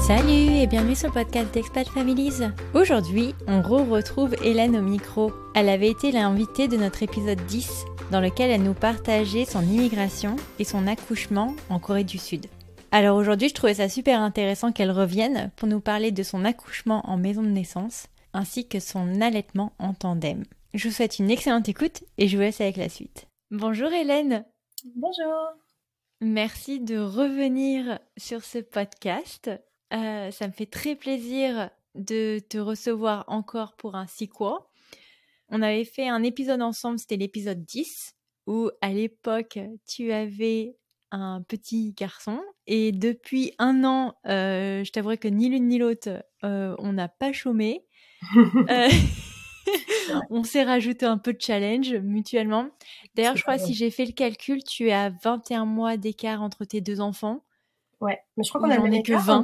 Salut et bienvenue sur le podcast d'Expat Families. Aujourd'hui, on retrouve Hélène au micro. Elle avait été l'invitée de notre épisode 10, dans lequel elle nous partageait son immigration et son accouchement en Corée du Sud. Alors aujourd'hui, je trouvais ça super intéressant qu'elle revienne pour nous parler de son accouchement en maison de naissance, ainsi que son allaitement en tandem. Je vous souhaite une excellente écoute et je vous laisse avec la suite. Bonjour Hélène. Bonjour. Merci de revenir sur ce podcast. Ça me fait très plaisir de te recevoir encore pour un sequel. On avait fait un épisode ensemble, c'était l'épisode 10, où à l'époque, tu avais un petit garçon. Et depuis 1 an, je t'avouerai que ni l'une ni l'autre, on n'a pas chômé. On s'est rajouté un peu de challenge mutuellement. D'ailleurs, je crois si j'ai fait le calcul, tu es à 21 mois d'écart entre tes deux enfants. Ouais, mais je crois qu'on a le même que écart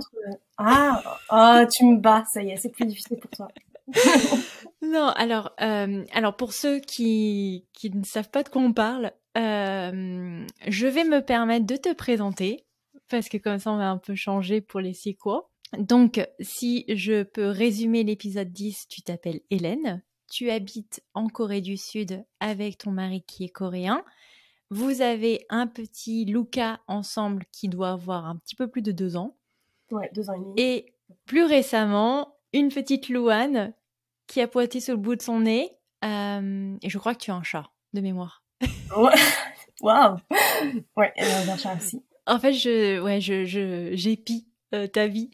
20. Tu me bats, ça y est, c'est plus difficile pour toi. Non, alors pour ceux qui ne savent pas de quoi on parle, je vais me permettre de te présenter, parce que comme ça on va un peu changer pour les sequels. Donc, si je peux résumer l'épisode 10, tu t'appelles Hélène, tu habites en Corée du Sud avec ton mari qui est coréen. Vous avez un petit Luca ensemble qui doit avoir un petit peu plus de 2 ans. Ouais, 2 ans et demi. Et plus récemment, une petite Louane qui a pointé sur le bout de son nez. Et je crois que tu as un chat, de mémoire. Waouh. Ouais, elle a un chat aussi. En fait, j'épie ta vie.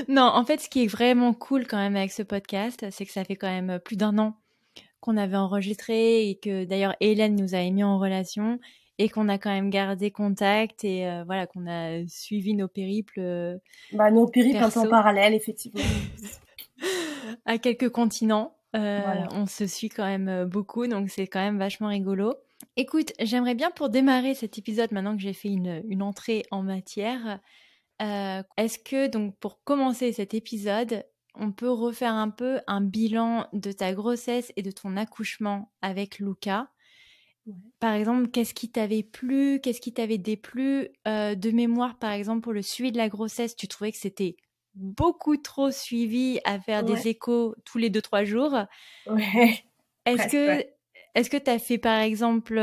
Non, en fait, ce qui est vraiment cool quand même avec ce podcast, c'est que ça fait quand même plus d'1 an qu'on avait enregistré et que d'ailleurs Hélène nous avait mis en relation et qu'on a quand même gardé contact et voilà, qu'on a suivi nos périples. Nos périples un peu en parallèle, effectivement. À quelques continents. Voilà. On se suit quand même beaucoup, donc c'est quand même vachement rigolo. Écoute, j'aimerais bien pour démarrer cet épisode, maintenant que j'ai fait une entrée en matière, est-ce que, donc pour commencer cet épisode, on peut refaire un peu un bilan de ta grossesse et de ton accouchement avec Luca? Ouais. Par exemple, qu'est-ce qui t'avait plu, qu'est-ce qui t'avait déplu? De mémoire, par exemple, pour le suivi de la grossesse, tu trouvais que c'était beaucoup trop suivi à faire des échos tous les 2-3 jours. Ouais. Est-ce que tu as fait, par exemple,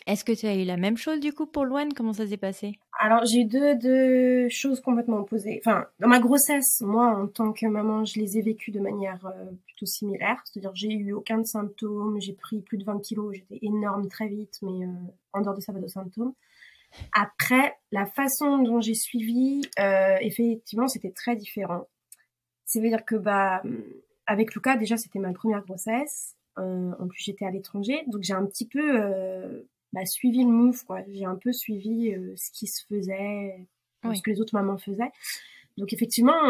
est-ce que tu as eu la même chose du coup pour Louane? Comment ça s'est passé? Alors, j'ai eu deux choses complètement opposées. Enfin, dans ma grossesse, moi, en tant que maman, je les ai vécues de manière plutôt similaire. C'est-à-dire, j'ai eu aucun symptôme, j'ai pris plus de 20 kilos, j'étais énorme très vite, mais en dehors de ça, pas de symptômes. Après, la façon dont j'ai suivi, effectivement, c'était très différent. C'est-à-dire que, avec Luca, déjà, c'était ma première grossesse. En plus, j'étais à l'étranger, donc j'ai un petit peu suivi le move, quoi. J'ai un peu suivi ce qui se faisait, ce que les autres mamans faisaient. Donc effectivement,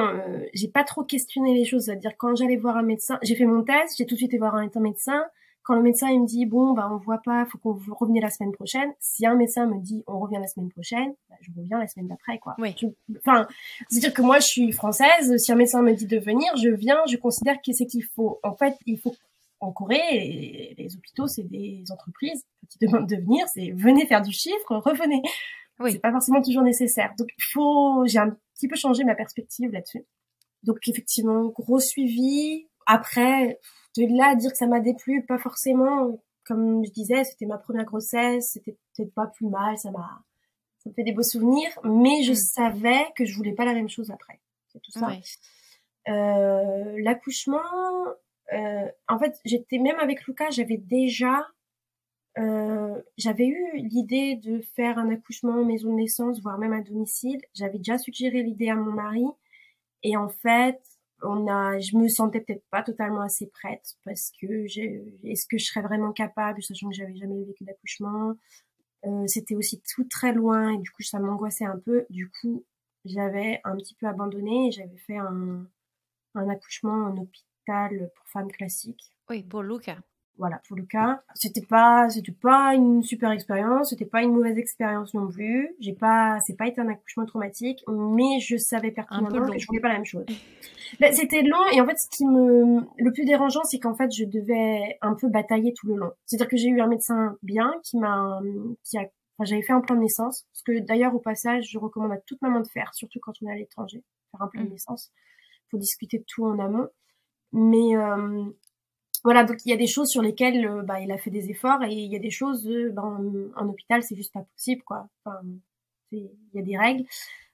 j'ai pas trop questionné les choses. C'est-à-dire quand j'allais voir un médecin, j'ai fait mon test, j'ai tout de suite été voir un médecin. Quand le médecin il me dit on voit pas, faut qu'on revienne la semaine prochaine. Si un médecin me dit on revient la semaine prochaine, je reviens la semaine d'après, quoi. Oui. C'est-à-dire que moi je suis française. Si un médecin me dit de venir, je viens. Je considère que c'est qu'il faut. En fait, il faut. En Corée, les hôpitaux, c'est des entreprises qui demandent de venir, c'est venez faire du chiffre, revenez. Oui. C'est pas forcément toujours nécessaire. Donc j'ai un petit peu changé ma perspective là-dessus. Donc effectivement, gros suivi. Après, de là à dire que ça m'a déplu, pas forcément. Comme je disais, c'était ma première grossesse, c'était peut-être pas plus mal, ça me fait des beaux souvenirs, mais je savais que je voulais pas la même chose après. C'est tout ça. Ouais. L'accouchement, en fait, j'étais même avec Luca, j'avais eu l'idée de faire un accouchement en maison de naissance, voire même à domicile. J'avais déjà suggéré l'idée à mon mari, et en fait, je me sentais peut-être pas totalement assez prête parce que est-ce que je serais vraiment capable, sachant que j'avais jamais vécu d'accouchement. C'était aussi tout très loin et du coup ça m'angoissait un peu. Du coup, j'avais un petit peu abandonné et j'avais fait un accouchement en hôpital pour femmes classiques. Oui, pour Luca. Voilà, pour Luca. C'était pas une super expérience, c'était pas une mauvaise expérience non plus. C'est pas été un accouchement traumatique, mais je savais pertinemment que je voulais pas la même chose. C'était long et en fait, le plus dérangeant, c'est qu'en fait, je devais un peu batailler tout le long. C'est-à-dire que j'ai eu un médecin bien Enfin, j'avais fait un plan de naissance, ce que d'ailleurs au passage je recommande à toute maman de faire, surtout quand on est à l'étranger, faire un plan de naissance. Faut discuter de tout en amont. Mais voilà, donc il y a des choses sur lesquelles il a fait des efforts, et il y a des choses en hôpital c'est juste pas possible, quoi. Enfin, il y a des règles.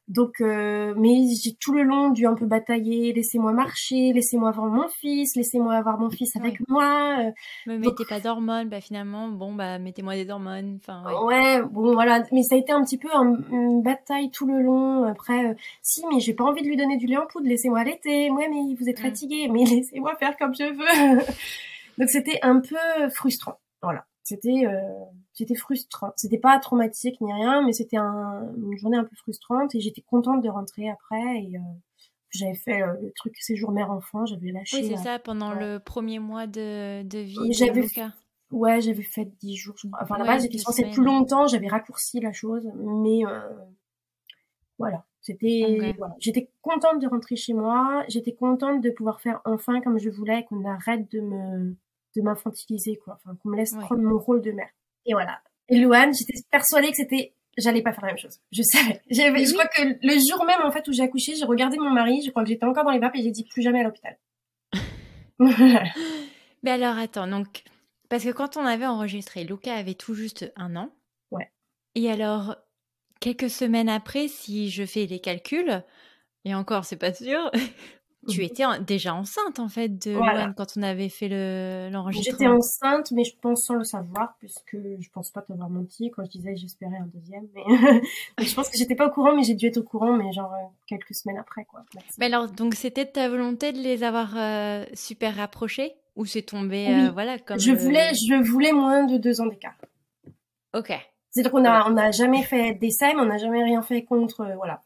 Donc, mais j'ai tout le long dû un peu batailler. Laissez-moi marcher, laissez-moi avoir mon fils, laissez-moi avoir mon fils avec moi. Me mettez pas d'hormones, finalement, mettez-moi des hormones. Enfin, ouais, bon voilà. Mais ça a été un petit peu une bataille tout le long. Après, si, mais j'ai pas envie de lui donner du lait en poudre. Laissez-moi allaiter. Ouais, mais vous êtes fatigué. Mais laissez-moi faire comme je veux. Donc c'était un peu frustrant. Voilà. C'était frustrant. C'était pas traumatique ni rien, mais c'était une journée un peu frustrante, et j'étais contente de rentrer après, et j'avais fait le truc séjour mère-enfant, j'avais lâché. Oui, c'est ça, pendant le premier mois de vie de Luca. Ouais, j'avais fait 10 jours, je crois. Enfin, là-bas, j'étais censée plus longtemps, j'avais raccourci la chose, mais voilà. Voilà. J'étais contente de rentrer chez moi, j'étais contente de pouvoir faire enfin comme je voulais, qu'on arrête de m'infantiliser, quoi. Enfin, qu'on me laisse prendre mon rôle de mère. Et voilà. Et Louane, j'étais persuadée que j'allais pas faire la même chose. Je savais. Je crois que le jour même, en fait, où j'ai accouché, j'ai regardé mon mari, je crois que j'étais encore dans les vapes, et j'ai dit plus jamais à l'hôpital. Mais alors, attends, donc, parce que quand on avait enregistré, Luca avait tout juste 1 an. Ouais. Et alors, quelques semaines après, si je fais les calculs, et encore, c'est pas sûr, tu étais déjà enceinte, en fait, de Louane quand on avait fait l'enregistrement. J'étais enceinte, mais je pense sans le savoir, puisque je pense pas t'avoir menti quand je disais j'espérais un deuxième. Mais je pense que j'étais pas au courant, mais j'ai dû être au courant, mais genre quelques semaines après, quoi. Mais alors, donc c'était de ta volonté de les avoir super rapprochés, ou c'est tombé, oui. voilà, comme je voulais moins de 2 ans d'écart. Ok. C'est-à-dire qu'on a jamais fait d'essai, mais on n'a jamais rien fait contre, voilà.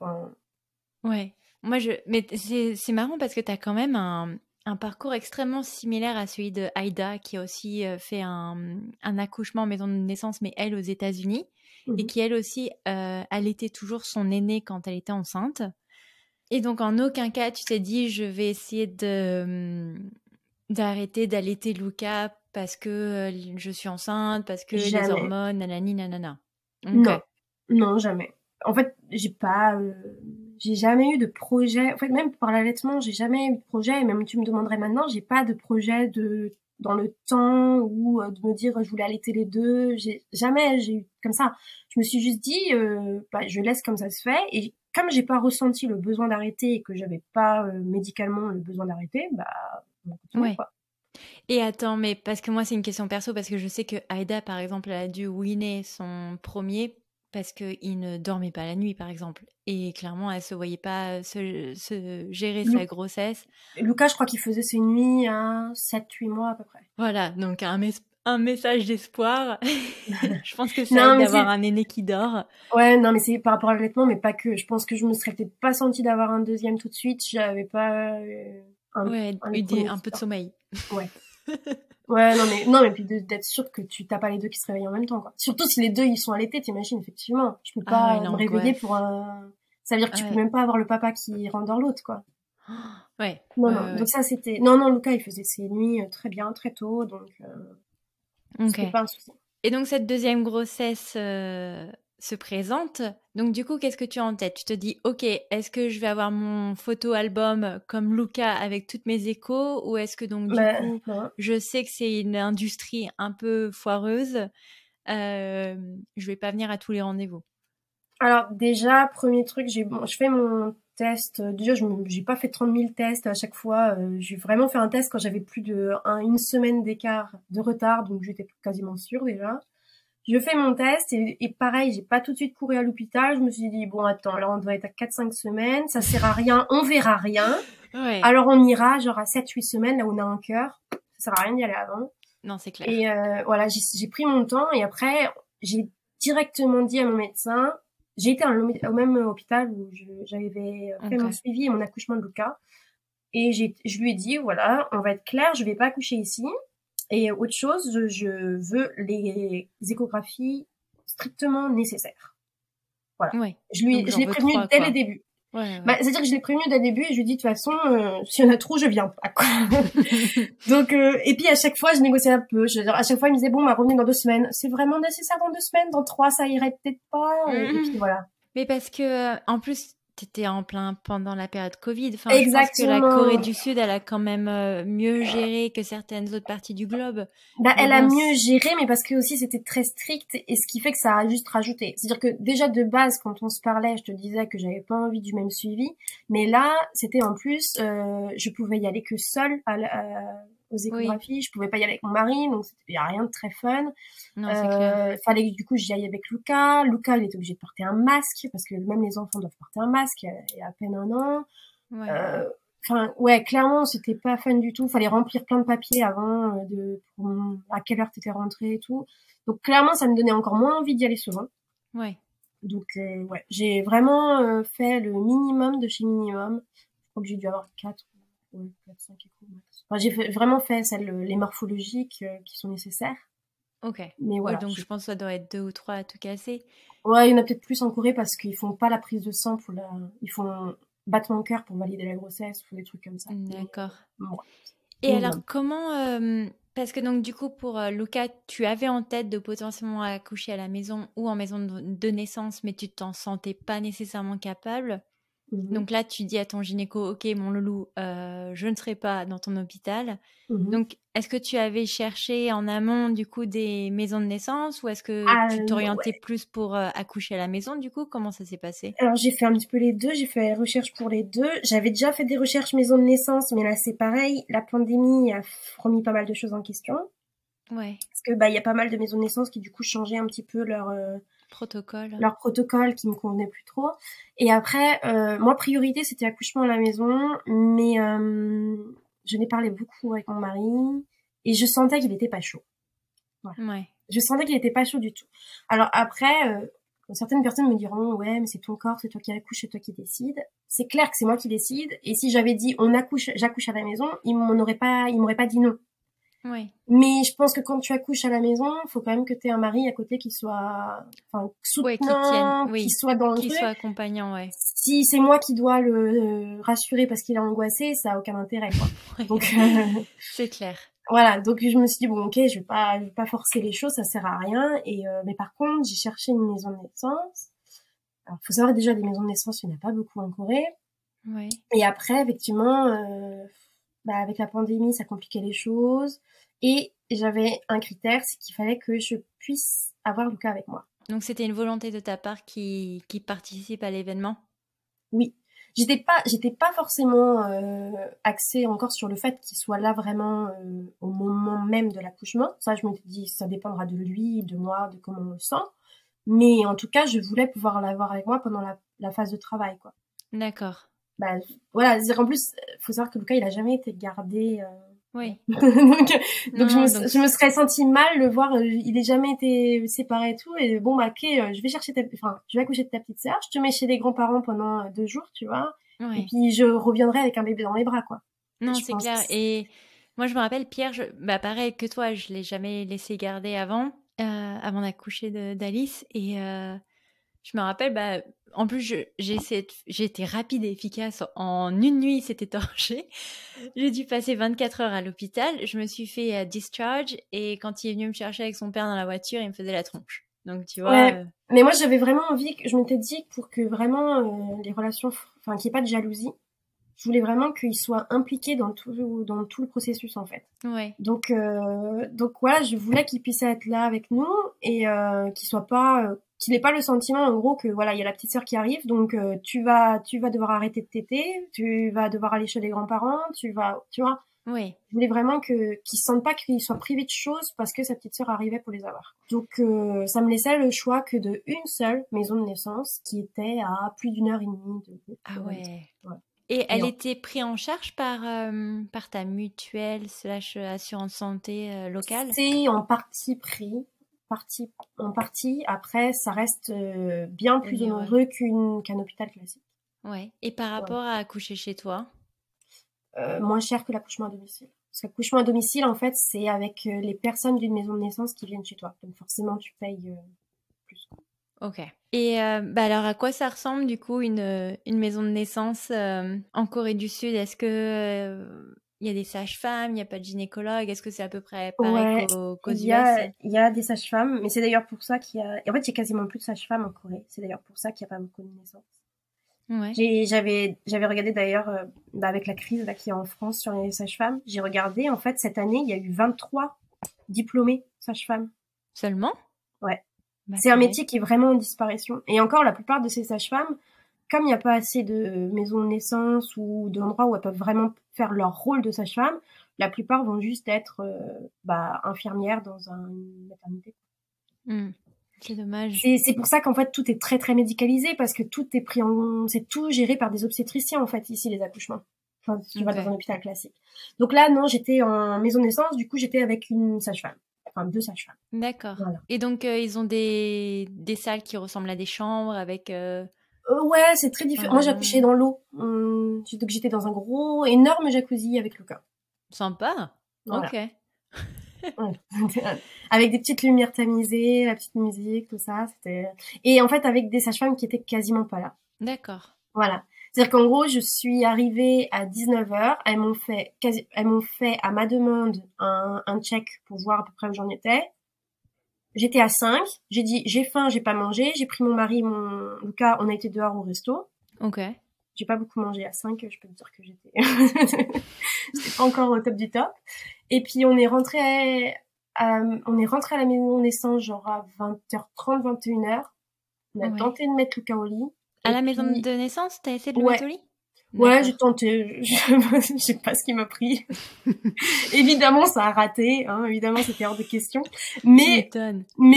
Ouais. Moi, mais c'est marrant parce que tu as quand même un parcours extrêmement similaire à celui de Aïda, qui a aussi fait un accouchement en maison de naissance, mais elle aux États-Unis, et qui elle aussi allaitait toujours son aîné quand elle était enceinte. Et donc en aucun cas tu t'es dit je vais essayer d'arrêter d'allaiter Luca parce que je suis enceinte, parce que les hormones, nanani nanana. Okay. Non, jamais. En fait, j'ai jamais eu de projet. En fait, même par l'allaitement, j'ai jamais eu de projet. Et même tu me demanderais maintenant, j'ai pas de projet dans le temps, ou de me dire je voulais allaiter les deux. Jamais j'ai eu comme ça. Je me suis juste dit je laisse comme ça se fait, et comme j'ai pas ressenti le besoin d'arrêter, et que j'avais pas médicalement le besoin d'arrêter, on va continuer, quoi. Et attends, mais parce que moi c'est une question perso, parce que je sais que Aïda par exemple elle a dû weaner son premier parce qu'il ne dormait pas la nuit par exemple, et clairement elle se voyait pas se gérer sa grossesse. Lucas, je crois qu'il faisait ses nuits à 7-8 mois à peu près. Voilà, donc un message d'espoir. Je pense que ça aide d'avoir un aîné qui dort. Ouais, non, mais c'est par rapport à l'allaitement, mais pas que. Je pense que je me serais peut-être pas sentie d'avoir un deuxième tout de suite. J'avais pas un peu de sommeil. Ouais. Ouais, non, mais puis d'être sûr que tu t'as pas les deux qui se réveillent en même temps, quoi. Surtout si les deux ils sont allaités, t'imagines, effectivement. Je peux pas me réveiller pour ça veut dire que tu peux même pas avoir le papa qui rendort l'autre, quoi. Ouais. Non. Donc ça, c'était... Non, Lucas, il faisait ses nuits très bien, très tôt, donc c'était pas un souci. Et donc, cette deuxième grossesse se présente. Donc, du coup, qu'est-ce que tu as en tête? Tu te dis, ok, est-ce que je vais avoir mon photo-album comme Luca avec toutes mes échos, ou est-ce que donc, du coup, je sais que c'est une industrie un peu foireuse, je vais pas venir à tous les rendez-vous? Alors, déjà, premier truc, je fais mon test. Déjà, j'ai pas fait 30 000 tests à chaque fois. J'ai vraiment fait un test quand j'avais plus une semaine d'écart de retard, donc j'étais quasiment sûre déjà. Je fais mon test, et pareil, j'ai pas tout de suite couru à l'hôpital. Je me suis dit, bon, attends, là, on doit être à 4-5 semaines. Ça sert à rien, on verra rien. Ouais. Alors, on ira genre à 7-8 semaines, là où on a un cœur. Ça sert à rien d'y aller avant. Non, c'est clair. Et voilà, j'ai pris mon temps, et après, j'ai directement dit à mon médecin, j'ai été au même hôpital où j'avais fait mon suivi et mon accouchement de Luca. Et je lui ai dit, voilà, on va être clair, je vais pas accoucher ici. Et autre chose, je veux les échographies strictement nécessaires. Voilà. Ouais. Je l'ai prévenu dès le début. Ouais, Bah, c'est-à-dire que je l'ai prévenu dès le début et je lui ai dit, de toute façon, s'il y en a trop, je viens pas, quoi. Donc, et puis à chaque fois, je négociais un peu. À chaque fois, il me disait, bon, bah, revenez dans 2 semaines. C'est vraiment nécessaire dans 2 semaines? Dans 3, ça irait peut-être pas. Et puis voilà. Mais parce que, en plus, t'étais en plein pendant la période Covid. Enfin, je pense que la Corée Exactement. du Sud, elle a quand même mieux géré que certaines autres parties du globe. Bah, Mais elle a bon, mieux géré, mais parce que aussi c'était très strict, et ce qui fait que ça a juste rajouté. C'est-à-dire que déjà de base, quand on se parlait, je te disais que j'avais pas envie du même suivi, mais là, c'était en plus, je pouvais y aller que seule aux oui, échographies, je pouvais pas y aller avec mon mari, donc il y a rien de très fun. non, c'est clair. Fallait que du coup j'y aille avec Lucas. Lucas, il est obligé de porter un masque, parce que même les enfants doivent porter un masque, il y a à peine un an. Ouais. Euh, Enfin, ouais, clairement, c'était pas fun du tout. Fallait remplir plein de papiers avant à quelle heure t'étais rentré et tout. Donc clairement, ça me donnait encore moins envie d'y aller souvent. Ouais. Donc ouais, j'ai vraiment fait le minimum de chez minimum. Je crois que j'ai dû avoir 4, ouais, 4, 5 échos max. Enfin, vraiment fait les morphologiques qui sont nécessaires. Ok. Mais Ouais, voilà. donc je pense que ça doit être 2 ou 3 à tout casser. Ouais, il y en a peut-être plus en Corée parce qu'ils font pas la prise de sang ils font battement de cœur pour valider la grossesse ou des trucs comme ça. Mais, D'accord. bon, Et alors, minimum. comment... parce que donc, du coup, pour Lucas, tu avais en tête de potentiellement accoucher à la maison ou en maison de naissance, mais tu t'en sentais pas nécessairement capable. Mhm. Donc là, tu dis à ton gynéco, ok, mon loulou, je ne serai pas dans ton hôpital. Mhm. Donc, est-ce que tu avais cherché en amont, du coup, des maisons de naissance ou est-ce que Ah, tu t'orientais ouais. plus pour accoucher à la maison, du coup? Comment ça s'est passé? Alors j'ai fait un petit peu les deux, j'ai fait recherche pour les deux. J'avais déjà fait des recherches maison de naissance, mais là c'est pareil, la pandémie a remis pas mal de choses en question. Ouais, Parce que bah il y a pas mal de maisons de naissance qui du coup changeaient un petit peu protocole. leur protocole qui me convenait plus trop. Et après, moi priorité c'était accouchement à la maison, mais je n'ai parlé beaucoup avec mon mari et je sentais qu'il était pas chaud. Voilà. Ouais, Je sentais qu'il était pas chaud du tout. Alors après, certaines personnes me diront, ouais, mais c'est ton corps, c'est toi qui accouches, c'est toi qui décides. C'est clair que c'est moi qui décide. Et si j'avais dit, j'accouche à la maison, il m'aurait pas dit non. ouais. Mais je pense que quand tu accouches à la maison, faut quand même que tu aies un mari à côté qui soit, enfin, Ouais, qui tiennent, soutenant, qui oui. soit dans le Qui soit truc. accompagnant, ouais. Si c'est moi qui dois le rassurer parce qu'il est angoissé, ça a aucun intérêt, quoi. Donc, Ouais, c'est clair. voilà, donc je me suis dit bon ok, je vais pas forcer les choses, ça sert à rien. Et mais par contre, j'ai cherché une maison de naissance. Alors, faut savoir déjà des maisons de naissance, il n'y en a pas beaucoup en Corée. Ouais. Et après, effectivement, bah, avec la pandémie, ça compliquait les choses. Et j'avais un critère, c'est qu'il fallait que je puisse avoir Lucas avec moi. Donc c'était une volonté de ta part qui participe à l'événement? Oui, j'étais pas forcément axée encore sur le fait qu'il soit là vraiment au moment même de l'accouchement. Ça, je me dit, ça dépendra de lui, de moi, de comment on le sent. Mais en tout cas, je voulais pouvoir l'avoir avec moi pendant la phase de travail, quoi. D'accord. Bah, voilà, c'est-à-dire qu'en plus, faut savoir que Lucas, il a jamais été gardé. Oui. Donc Non, donc je me serais sentie mal le voir, il ait jamais été séparé et tout. Et bon, bah, ok, je vais accoucher de ta petite sœur, je te mets chez les grands-parents pendant 2 jours, tu vois. Et ouais. puis je reviendrai avec un bébé dans les bras, quoi. Et Non, je c'est pense que clair. Et moi, je me rappelle, Pierre, bah pareil que toi, je l'ai jamais laissé garder avant d'accoucher d'Alice. Et je me rappelle, bah, en plus, j'ai été rapide et efficace. En une nuit, c'était torché. J'ai dû passer 24 heures à l'hôpital. Je me suis fait discharge. Et quand il est venu me chercher avec son père dans la voiture, il me faisait la tronche. Donc, tu vois. ouais. Mais moi, j'avais vraiment envie, je m'étais dit que pour que vraiment les relations, enfin, qu'il n'y ait pas de jalousie, je voulais vraiment qu'il soit impliqué dans tout le processus, en fait. Ouais. Donc voilà, je voulais qu'il puisse être là avec nous et qu'il ait pas le sentiment en gros que voilà, il y a la petite sœur qui arrive, donc tu vas devoir arrêter de téter, tu vas devoir aller chez les grands-parents, tu vois. Oui. Je voulais vraiment qu'il se sente pas qu'il soit privé de choses parce que sa petite sœur arrivait pour les avoir. Donc ça me laissait le choix que de une seule maison de naissance qui était à plus d'1 heure et demie Ah ouais. ouais. Et Et elle était prise en charge par ta mutuelle / assurance santé locale? c'est en partie pris, en partie. Après, ça reste bien plus Onéreux. onéreux qu'un hôpital classique. Ouais. Et par Ouais. rapport à accoucher chez toi? Moins cher que l'accouchement à domicile. Parce qu'accouchement à domicile, en fait, c'est avec les personnes d'une maison de naissance qui viennent chez toi. Donc forcément, tu payes plus. Ok. Et alors, à quoi ça ressemble du coup une maison de naissance en Corée du Sud? Est-ce que il y a des sages-femmes, il n'y a pas de gynécologue? Est-ce que c'est à peu près pareil Ouais, qu'aux il y US? a, il y a des sages-femmes, mais c'est d'ailleurs pour ça qu'il y a... En fait, il y a quasiment plus de sages-femmes en Corée. C'est d'ailleurs pour ça qu'il n'y a pas beaucoup de naissances. Ouais. J'avais regardé d'ailleurs, avec la crise là, qu'il y a en France sur les sages-femmes, j'ai regardé, en fait, cette année, il y a eu 23 diplômées sages-femmes. Seulement? Ouais. Bah, C'est un purée. métier qui est vraiment en disparition. Et encore, la plupart de ces sages-femmes, comme il n'y a pas assez de maisons de naissance ou d'endroits où elles peuvent vraiment faire leur rôle de sage-femme, la plupart vont juste être infirmières dans une maternité. C'est dommage. C'est pour ça qu'en fait tout est très très médicalisé parce que tout est c'est tout géré par des obstétriciens en fait ici les accouchements. Enfin, si tu vas dans un hôpital classique. Donc là non, j'étais en maison de naissance, du coup j'étais avec une sage-femme, enfin 2 sages-femmes. D'accord. Voilà. Et donc ils ont des salles qui ressemblent à des chambres avec. Ouais, c'est très différent. Moi j'accouchais dans l'eau, donc j'étais dans un gros énorme jacuzzi avec Lucas. Sympa. Voilà. Ok. Avec des petites lumières tamisées, la petite musique, tout ça, c'était... Et en fait, avec des sages-femmes qui étaient quasiment pas là. D'accord. Voilà. C'est-à-dire qu'en gros, je suis arrivée à 19h, elles m'ont fait à ma demande un check pour voir à peu près où j'en étais. J'étais à 5, j'ai dit j'ai faim, j'ai pas mangé, j'ai pris mon mari, mon Lucas, on a été dehors au resto. Ok. J'ai pas beaucoup mangé à 5, je peux te dire que j'étais pas encore au top du top. Et puis on est rentré à la maison de naissance genre à 20h30, 21h. On a tenté de mettre Lucas au lit. À la maison de naissance, t'as essayé de le mettre au lit? Ouais, j'ai tenté. Je sais pas ce qui m'a pris. Évidemment, ça a raté. Hein. Évidemment, c'était hors de question. Mais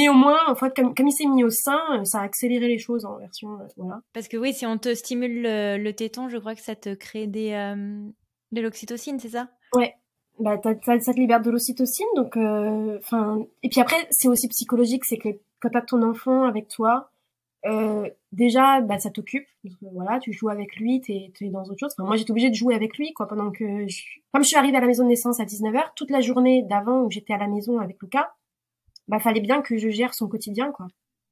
au moins, en fait, comme il s'est mis au sein, ça a accéléré les choses en version, voilà. Parce que oui, si on te stimule le téton, je crois que ça te crée de l'oxytocine, c'est ça? Ouais. Bah, ça te libère de l'ocytocine, donc, et puis après, c'est aussi psychologique, c'est que quand t'as ton enfant avec toi, déjà, bah, ça t'occupe. Voilà, tu joues avec lui, t'es dans autre chose. Enfin, moi, j'étais obligée de jouer avec lui, quoi, pendant que comme je suis arrivée à la maison de naissance à 19h, toute la journée d'avant où j'étais à la maison avec Lucas, bah, fallait bien que je gère son quotidien, quoi.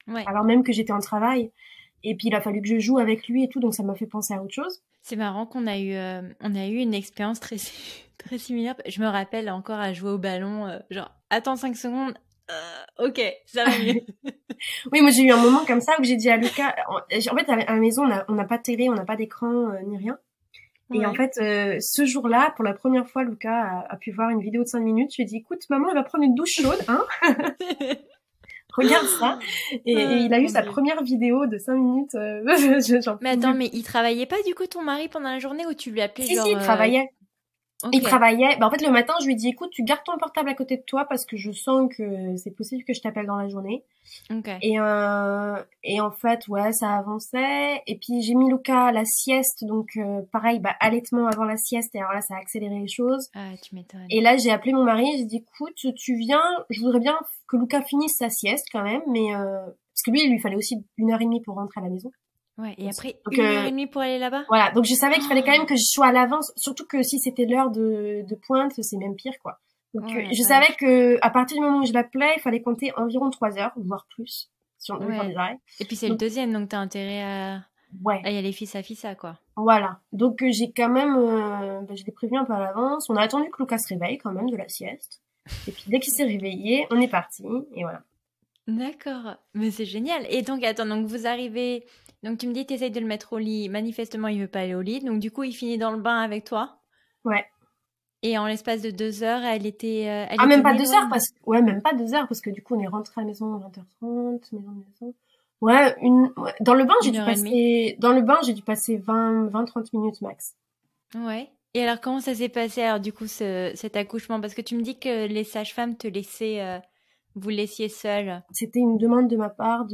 Ouais. Alors même que j'étais en travail. Et puis, il a fallu que je joue avec lui et tout, donc ça m'a fait penser à autre chose. C'est marrant qu'on a eu une expérience très, très similaire. Je me rappelle encore à jouer au ballon, genre, attends 5 secondes, ok, ça va mieux. Oui, moi j'ai eu un moment comme ça où j'ai dit à Lucas, en fait à la maison on n'a pas de télé, on n'a pas d'écran ni rien. Ouais. Et en fait ce jour-là, pour la première fois, Lucas a pu voir une vidéo de 5 minutes. Je lui ai dit écoute maman, elle va prendre une douche chaude, hein. Regarde ça. Et il a eu sa première vidéo de 5 minutes. Mais attends, mais il travaillait pas du coup ton mari pendant la journée ou tu lui appelais genre... Si, il travaillait. Okay. Il travaillait. Bah, en fait, le matin, je lui ai dit, écoute, tu gardes ton portable à côté de toi parce que je sens que c'est possible que je t'appelle dans la journée. Okay. Et en fait, ouais, ça avançait. Et puis, j'ai mis Lucas à la sieste. Donc, pareil, bah, allaitement avant la sieste. Et alors là, ça a accéléré les choses. Ah, tu m'étonnes. Et là, j'ai appelé mon mari. J'ai dit, écoute, tu viens, je voudrais bien que Lucas finisse sa sieste quand même. Mais, parce que lui, il lui fallait aussi 1h30 pour rentrer à la maison. Ouais, et après, donc, 1h30 pour aller là-bas? Voilà, donc je savais qu'il fallait quand même que je sois à l'avance, surtout que si c'était l'heure de pointe, c'est même pire, quoi. Donc je savais que à partir du moment où je l'appelais, il fallait compter environ 3 heures, voire plus, si on devait faire des arrêts. Et puis c'est le deuxième, donc t'as intérêt à y aller fils à fissa, quoi. Voilà, donc j'ai quand même, je l'ai prévenu un peu à l'avance, on a attendu que Lucas se réveille quand même de la sieste, et puis dès qu'il s'est réveillé, on est parti, et voilà. D'accord, mais c'est génial. Et donc attends, donc vous arrivez... Donc tu me dis t'essayes de le mettre au lit, manifestement il veut pas aller au lit, donc du coup il finit dans le bain avec toi. Ouais. Et en l'espace de 2 heures, elle était même pas 2 heures parce que même pas 2 heures parce que du coup on est rentré à la maison à 20h30, maison. Ouais, dans le bain j'ai dû passer 20-30 minutes max. Ouais. Et alors comment ça s'est passé alors du coup cet accouchement, parce que tu me dis que les sages-femmes te laissaient vous laissiez seule. C'était une demande de ma part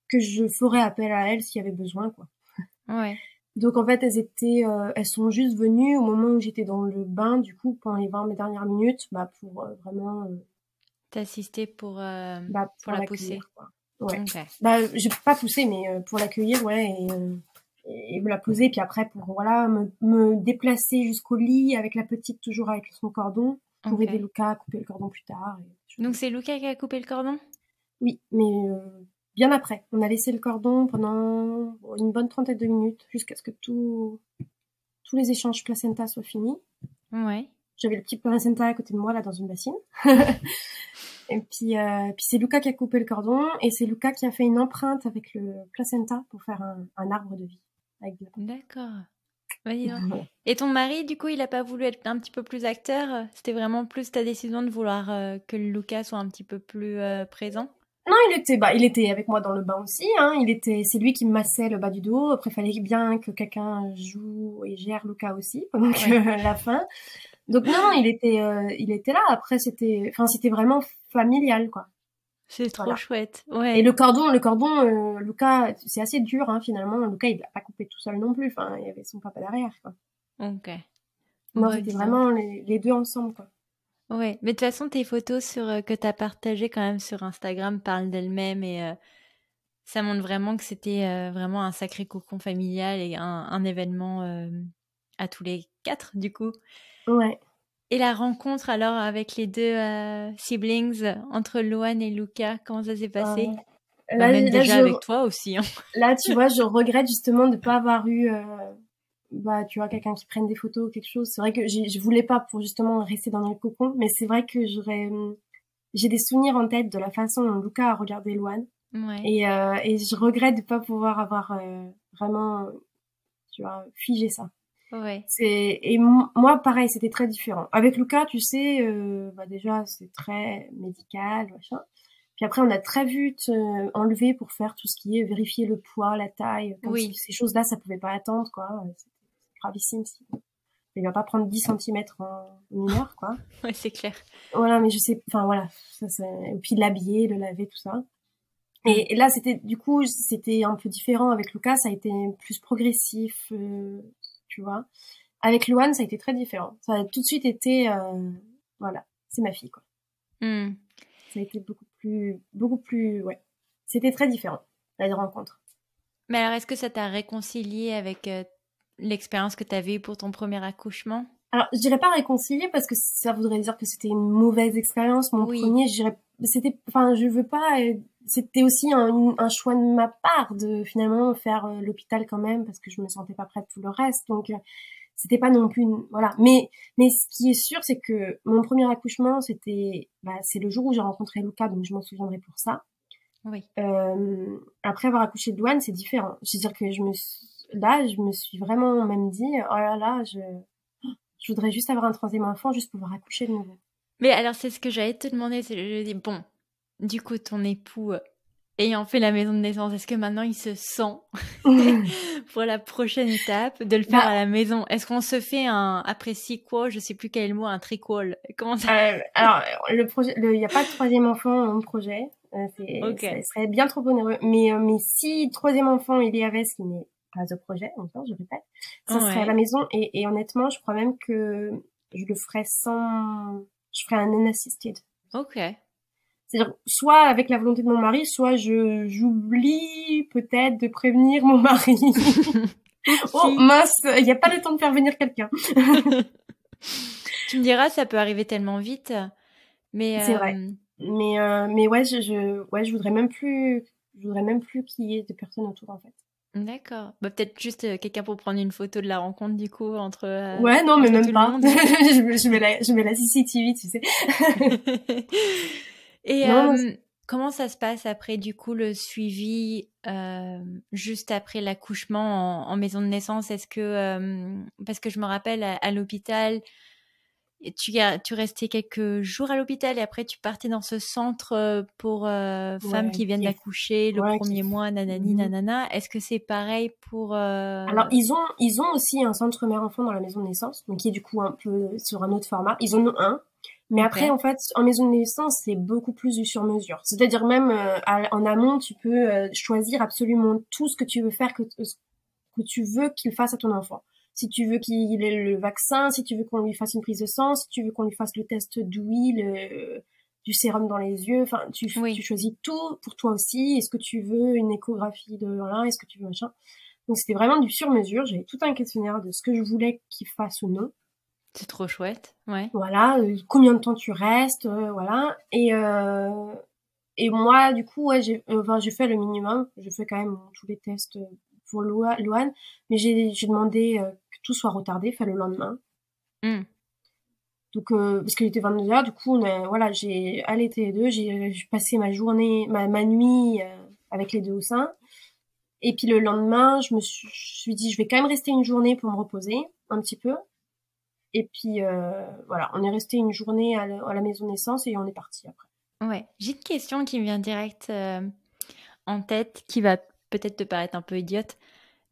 que je ferais appel à elles s'il y avait besoin, quoi. Ouais. Donc en fait, elles sont juste venues au moment où j'étais dans le bain, du coup, pendant les 20 dernières minutes, pour vraiment t'assister pour la pousser. Quoi. Ouais. Okay. Je peux pas pousser, mais pour l'accueillir, ouais, et me la poser, puis après pour me déplacer jusqu'au lit avec la petite toujours avec son cordon, pour aider Lucas à couper le cordon plus tard. Donc c'est Lucas qui a coupé le cordon? Oui, mais bien après. On a laissé le cordon pendant une bonne trentaine de minutes jusqu'à ce que tous les échanges placenta soient finis. Ouais. J'avais le petit placenta à côté de moi là dans une bassine. Et puis c'est Lucas qui a coupé le cordon et c'est Lucas qui a fait une empreinte avec le placenta pour faire un arbre de vie avec de la D'accord. Ouais, et ton mari, du coup, il a pas voulu être un petit peu plus acteur? C'était vraiment plus ta décision de vouloir que Lucas soit un petit peu plus présent? Non, il était avec moi dans le bain aussi, hein. C'est lui qui me massait le bas du dos. Après, il fallait bien que quelqu'un joue et gère Lucas aussi pendant la fin. Donc non, il était là. Après, c'était vraiment familial, quoi. C'est trop Voilà. chouette. Et Ouais. le cordon, Lucas, c'est assez dur, hein, finalement. Lucas, il l'a pas coupé tout seul non plus. Enfin, il y avait son papa derrière, quoi. Ok. Non, Bon, c'était dis donc. vraiment les deux ensemble, quoi. Ouais. Mais de toute façon, tes photos que tu as partagées quand même sur Instagram parlent d'elles-mêmes et ça montre vraiment que c'était vraiment un sacré cocon familial et un événement à tous les quatre, du coup. Ouais. Et la rencontre alors avec les deux siblings entre Loan et Luca, comment ça s'est passé? Bah, même déjà avec toi aussi, hein. Là, tu vois, je regrette justement de pas avoir eu, tu vois, quelqu'un qui prenne des photos ou quelque chose. C'est vrai que je voulais pas pour justement rester dans le cocon, mais c'est vrai que j'ai des souvenirs en tête de la façon dont Lucas a regardé Loane. Ouais. Et je regrette de pas pouvoir avoir vraiment, tu vois, figé ça. Ouais. Moi, pareil, c'était très différent. Avec Lucas, tu sais, déjà, c'est très médical, machin. Puis après, on a très vite enlevé pour faire tout ce qui est vérifier le poids, la taille. Comme Oui. ces choses-là, ça pouvait pas attendre, quoi. C'était gravissime. Il va pas prendre 10 centimètres en une heure, quoi. Ouais, c'est clair. Voilà, mais je sais, enfin voilà. Et puis l'habiller, le laver, tout ça. Et là, c'était un peu différent avec Lucas. Ça a été plus progressif, tu vois. Avec Luan, ça a été très différent. Ça a tout de suite été, voilà, c'est ma fille, quoi. Mm. Ça a été beaucoup plus, ouais. C'était très différent, la rencontre. Mais alors, est-ce que ça t'a réconcilié avec l'expérience que tu avais eue pour ton premier accouchement? Alors, je dirais pas réconcilier parce que ça voudrait dire que c'était une mauvaise expérience. Mon Oui. premier, je veux pas, c'était aussi un choix de ma part de finalement faire l'hôpital quand même parce que je me sentais pas prête pour le reste. Donc, c'était pas non plus voilà. Mais ce qui est sûr, c'est que mon premier accouchement, c'est le jour où j'ai rencontré Lucas, donc je m'en souviendrai pour ça. Oui. Après avoir accouché de Douane, c'est différent. C'est-à-dire que je me suis vraiment même dit, oh là là, je voudrais juste avoir un troisième enfant, juste pouvoir accoucher de nouveau. Mais alors, c'est ce que j'allais te demander. Je dis, bon, du coup, ton époux, ayant fait la maison de naissance, est-ce que maintenant il se sent pour la prochaine étape de le faire à la maison? Est-ce qu'on se fait après sequel, je sais plus quel est le mot, un triquel? Comment ça? Alors, il n'y a pas de troisième enfant dans mon projet. Ok. Ça serait bien trop onéreux. Mais si troisième enfant il y avait, ce qui n'est pas au projet, encore, je répète, ça serait à la maison. Et honnêtement, je crois même que je le ferais je ferais un unassisted. Ok. C'est-à-dire, soit avec la volonté de mon mari, soit j'oublie peut-être de prévenir mon mari. Oh mince, il n'y a pas le temps de faire venir quelqu'un. Tu me diras, ça peut arriver tellement vite. Mais c'est vrai. Mais ouais, je voudrais même plus qu'il y ait de personnes autour, en fait. D'accord. Bah, peut-être juste quelqu'un pour prendre une photo de la rencontre, du coup, entre ouais, non, mais entre même tout pas. le monde. je mets la CCTV, tu sais. Et non, comment ça se passe après, du coup, le suivi juste après l'accouchement en maison de naissance? Est-ce que, parce que je me rappelle à l'hôpital, tu restais quelques jours à l'hôpital et après tu partais dans ce centre pour femmes qui viennent d'accoucher le premier mois, nanani, nanana. Est-ce que c'est pareil pour... Alors, ils ont aussi un centre mère-enfant dans la maison de naissance, donc qui est du coup un peu sur un autre format. Ils en ont un. Mais après, en fait, en maison de naissance, c'est beaucoup plus du sur-mesure. C'est-à-dire même en amont, tu peux choisir absolument tout ce que tu veux faire, que tu veux qu'il fasse à ton enfant. Si tu veux qu'il ait le vaccin, si tu veux qu'on lui fasse une prise de sang, si tu veux qu'on lui fasse le test d'ouïe, du sérum dans les yeux, enfin, tu choisis tout pour toi aussi. Est-ce que tu veux une échographie de l'un, est-ce que tu veux machin. Donc c'était vraiment du sur-mesure. J'avais tout un questionnaire de ce que je voulais qu'il fasse ou non. C'est trop chouette, ouais. Voilà, combien de temps tu restes, voilà. Et moi, du coup, ouais, j'ai fait le minimum. J'ai fait quand même tous les tests pour Loane, mais j'ai demandé que tout soit retardé, fait le lendemain. Mm. Donc, parce qu'il était 22h, du coup, voilà, j'ai allaité les deux, j'ai passé ma journée, ma nuit avec les deux au sein. Et puis le lendemain, je me suis dit, je vais quand même rester une journée pour me reposer un petit peu. Et puis voilà, on est resté une journée à la maison de naissance et on est parti après. Ouais, j'ai une question qui me vient direct en tête, qui va peut-être te paraître un peu idiote.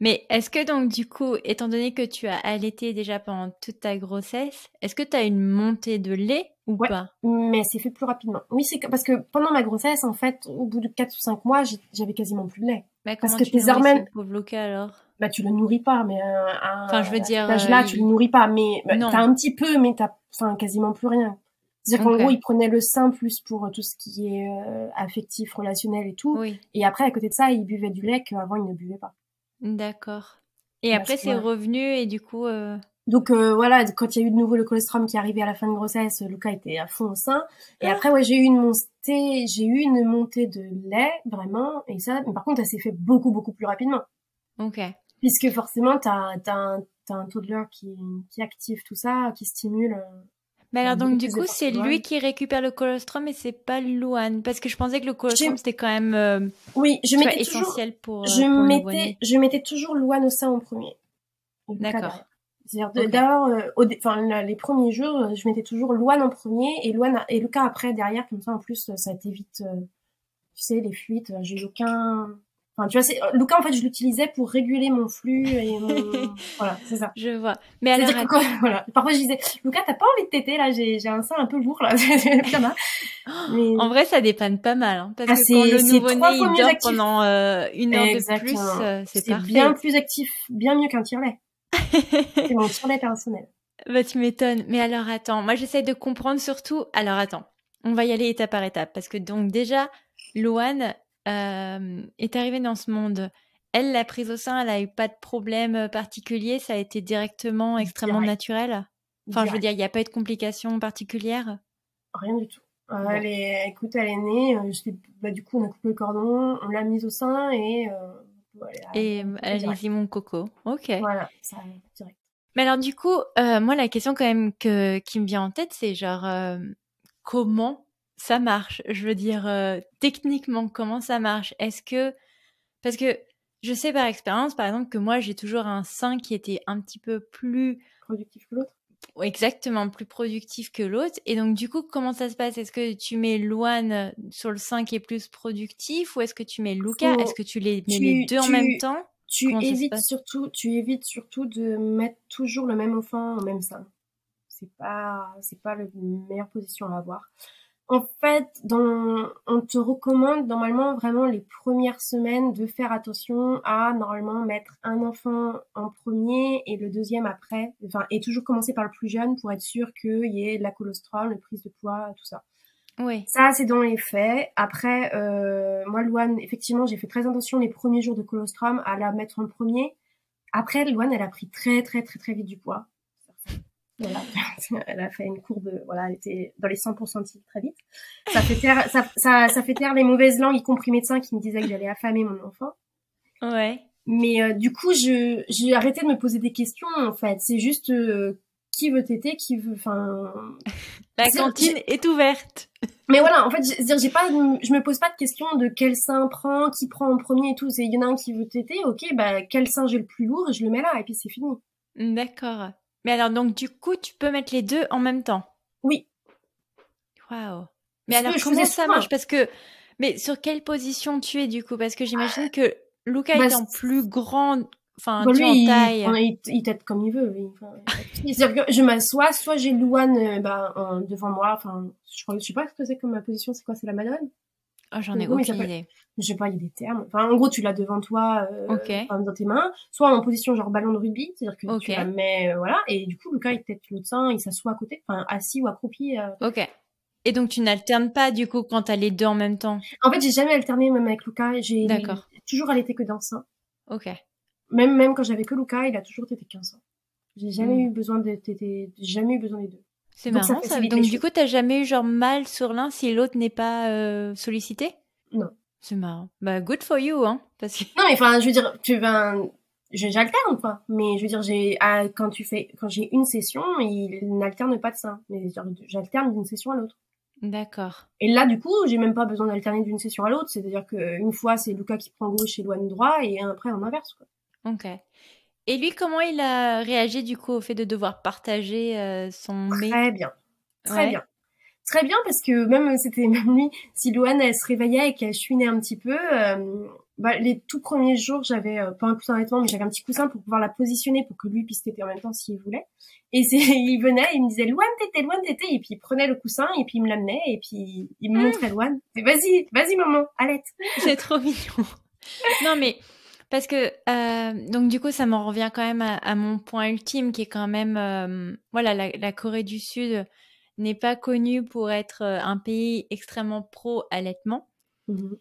Mais est-ce que donc du coup, étant donné que tu as allaité déjà pendant toute ta grossesse, est-ce que tu as une montée de lait ou Ouais, pas? mais c'est fait plus rapidement. Oui, parce que pendant ma grossesse, en fait, au bout de 4 ou 5 mois, j'avais quasiment plus de lait. Bah, Parce comment que tu tes nourris ce hormones, pauvre Luca alors? bah tu le nourris pas, mais Enfin, je veux à dire, cet âge-là, tu le nourris pas. Mais bah, t'as non. un petit peu, mais t'as enfin quasiment plus rien. C'est-à-dire qu'en Ok, gros, il prenait le sein plus pour tout ce qui est affectif, relationnel et tout. oui, Et après, à côté de ça, il buvait du lait qu'avant, il ne buvait pas. d'accord. Et Parce après, que c'est voilà. revenu et du coup, Donc voilà, quand il y a eu de nouveau le colostrum qui est arrivé à la fin de grossesse, Lucas était à fond au sein. Et après, ouais, j'ai eu une montée de lait, vraiment. Et ça, mais par contre, ça s'est fait beaucoup, beaucoup plus rapidement. ok. Puisque forcément, t'as un toddler qui active tout ça, qui stimule. Mais Il y a alors donc beaucoup du plus coup, d'efforts c'est sur lui Loane. qui récupère le colostrum et c'est pas Louane. Parce que je pensais que le colostrum, J'ai- c'était quand même, Oui, tu vois, essentiel pour le nouveau-né. je mettais toujours Loane au sein en premier. Et Lucas D'accord, derrière. C'est-à-dire, ok. d'abord, les premiers jours, je mettais toujours Loane en premier et et Lucas après derrière, comme ça en plus, ça t'évite, tu sais, les fuites. J'ai eu aucun, enfin, tu vois, Lucas en fait, je l'utilisais pour réguler mon flux et voilà, c'est ça. Je vois. Mais alors, C'est-à-dire que voilà, parfois je disais, Lucas, t'as pas envie de téter là, j'ai un sein un peu lourd là, ça va. Mais en vrai, ça dépanne pas mal, hein, parce ah, que quand le c'est nouveau-né 3 fois il mieux dort actif. pendant 1 heure de plus, Exactement. c'est C'est bien parfait. plus actif, bien mieux qu'un tire-lait. C'est mon tire-lait personnel. Bah, tu m'étonnes. Mais alors, attends, moi j'essaie de comprendre surtout. Alors, attends, on va y aller étape par étape, parce que donc déjà, Loane est arrivée dans ce monde. Elle, la prise au sein, elle a eu pas de problème particulier, ça a été directement extrêmement Direct, naturel. Enfin, je veux direct. dire, il n'y a pas eu de complications particulières. Rien du tout. Bon. Écoute, elle est née, bah, du coup, on a coupé le cordon, on l'a mise au sein et voilà, Et elle a été direct. allez-y, mon coco. Ok. Voilà, ça, direct. Mais alors du coup, moi la question quand même qui me vient en tête, c'est genre comment ça marche? Je veux dire techniquement comment ça marche? Est-ce que parce que je sais par expérience par exemple que moi j'ai toujours un sein qui était un petit peu plus Productif que l'autre. exactement plus productif que l'autre et donc du coup comment ça se passe? Est-ce que tu mets Loane sur le sein qui est plus productif ou est-ce que tu mets Luca? Est-ce Faut, que tu les mets les tu, deux en même tu, temps? Comment ça se passe? tu évites surtout de mettre toujours le même enfant au même sein. C'est pas la meilleure position à avoir. En fait, on te recommande normalement vraiment les premières semaines de faire attention à normalement mettre un enfant en premier et le deuxième après. Enfin, et toujours commencer par le plus jeune pour être sûr qu'il y ait la colostrum, la prise de poids, tout ça. Oui. Ça, c'est dans les faits. Après, moi, Louane, effectivement, j'ai fait très attention les premiers jours de colostrum à la mettre en premier. Après, Louane, elle a pris très, très, très, très vite du poids. Voilà. Elle a fait une courbe, voilà, elle était dans les 100% très vite. Ça fait taire les mauvaises langues, y compris médecins qui me disaient que j'allais affamer mon enfant. Ouais. Mais du coup, j'ai arrêté de me poser des questions, en fait. C'est juste qui veut téter, qui veut, enfin. La cantine est ouverte. Mais voilà, en fait, j'ai pas, je me pose pas de questions de quel sein prend, qui prend en premier et tout. Il y en a un qui veut téter, ok, bah quel sein j'ai le plus lourd, je le mets là et puis c'est fini. D'accord. Mais alors, donc, du coup, tu peux mettre les deux en même temps. Oui, Waouh. Mais alors, je faisais comment ça souvent. marche? Parce que, mais sur quelle position tu es, du coup? Parce que j'imagine que Luca Bah, étant plus grand, enfin, bon, tu vois, en taille. il tête comme il veut. Enfin, c'est-à-dire que je m'assois, soit j'ai Louane devant moi. Enfin, je sais pas ce que c'est comme ma position. C'est quoi? C'est la Madone? Oh, j'en ai Comment il aucune s'appelle? idée. Je sais pas, il y a des termes. Enfin, en gros, tu l'as devant toi, Ok. enfin, dans tes mains. Soit en position genre ballon de rugby, c'est-à-dire que Ok. tu la mets, voilà. Et du coup, Lucas, il tête l'autre sein, il s'assoit à côté, enfin, assis ou accroupi. Ok. Et donc, tu n'alternes pas, du coup, quand t'as les deux en même temps. En fait, j'ai jamais alterné, même avec Lucas. J'ai D'accord. toujours allaité que d'un sein. Ok. Même quand j'avais que Lucas, il a toujours tété qu'un sein. J'ai jamais Hmm. eu besoin de téter, jamais eu besoin des deux. C'est Donc ça marrant ça. facilite Donc les du choses. coup, t'as jamais eu genre mal sur l'un si l'autre n'est pas sollicité? Non. C'est marrant. Bah good for you, hein, parce que Non, mais enfin, je veux dire, j'alterne, quoi. Mais je veux dire, quand j'ai une session, il n'alterne pas de ça. Mais j'alterne d'une session à l'autre. d'accord. Et là, du coup, j'ai même pas besoin d'alterner d'une session à l'autre. C'est-à-dire qu'une fois, c'est Lucas qui prend gauche et Loane droit, et après, en inverse, quoi. Ok. Et lui, comment il a réagi du coup au fait de devoir partager son mets? Très bien. Très Ouais. bien. Très bien, parce que c'était même lui, si Loane, elle se réveillait et qu'elle chouinait un petit peu, les tout premiers jours, j'avais pas un coussin d'allaitement, mais j'avais un petit coussin pour pouvoir la positionner pour que lui puisse téter en même temps s'il voulait. Et il venait, il me disait Loane tété, et puis il prenait le coussin et puis il me l'amenait et puis il me montrait Loane. Et vas-y maman, allaite. C'est trop mignon. Non mais parce que donc du coup ça m'en revient quand même à mon point ultime qui est quand même voilà la Corée du Sud n'est pas connue pour être un pays extrêmement pro allaitement.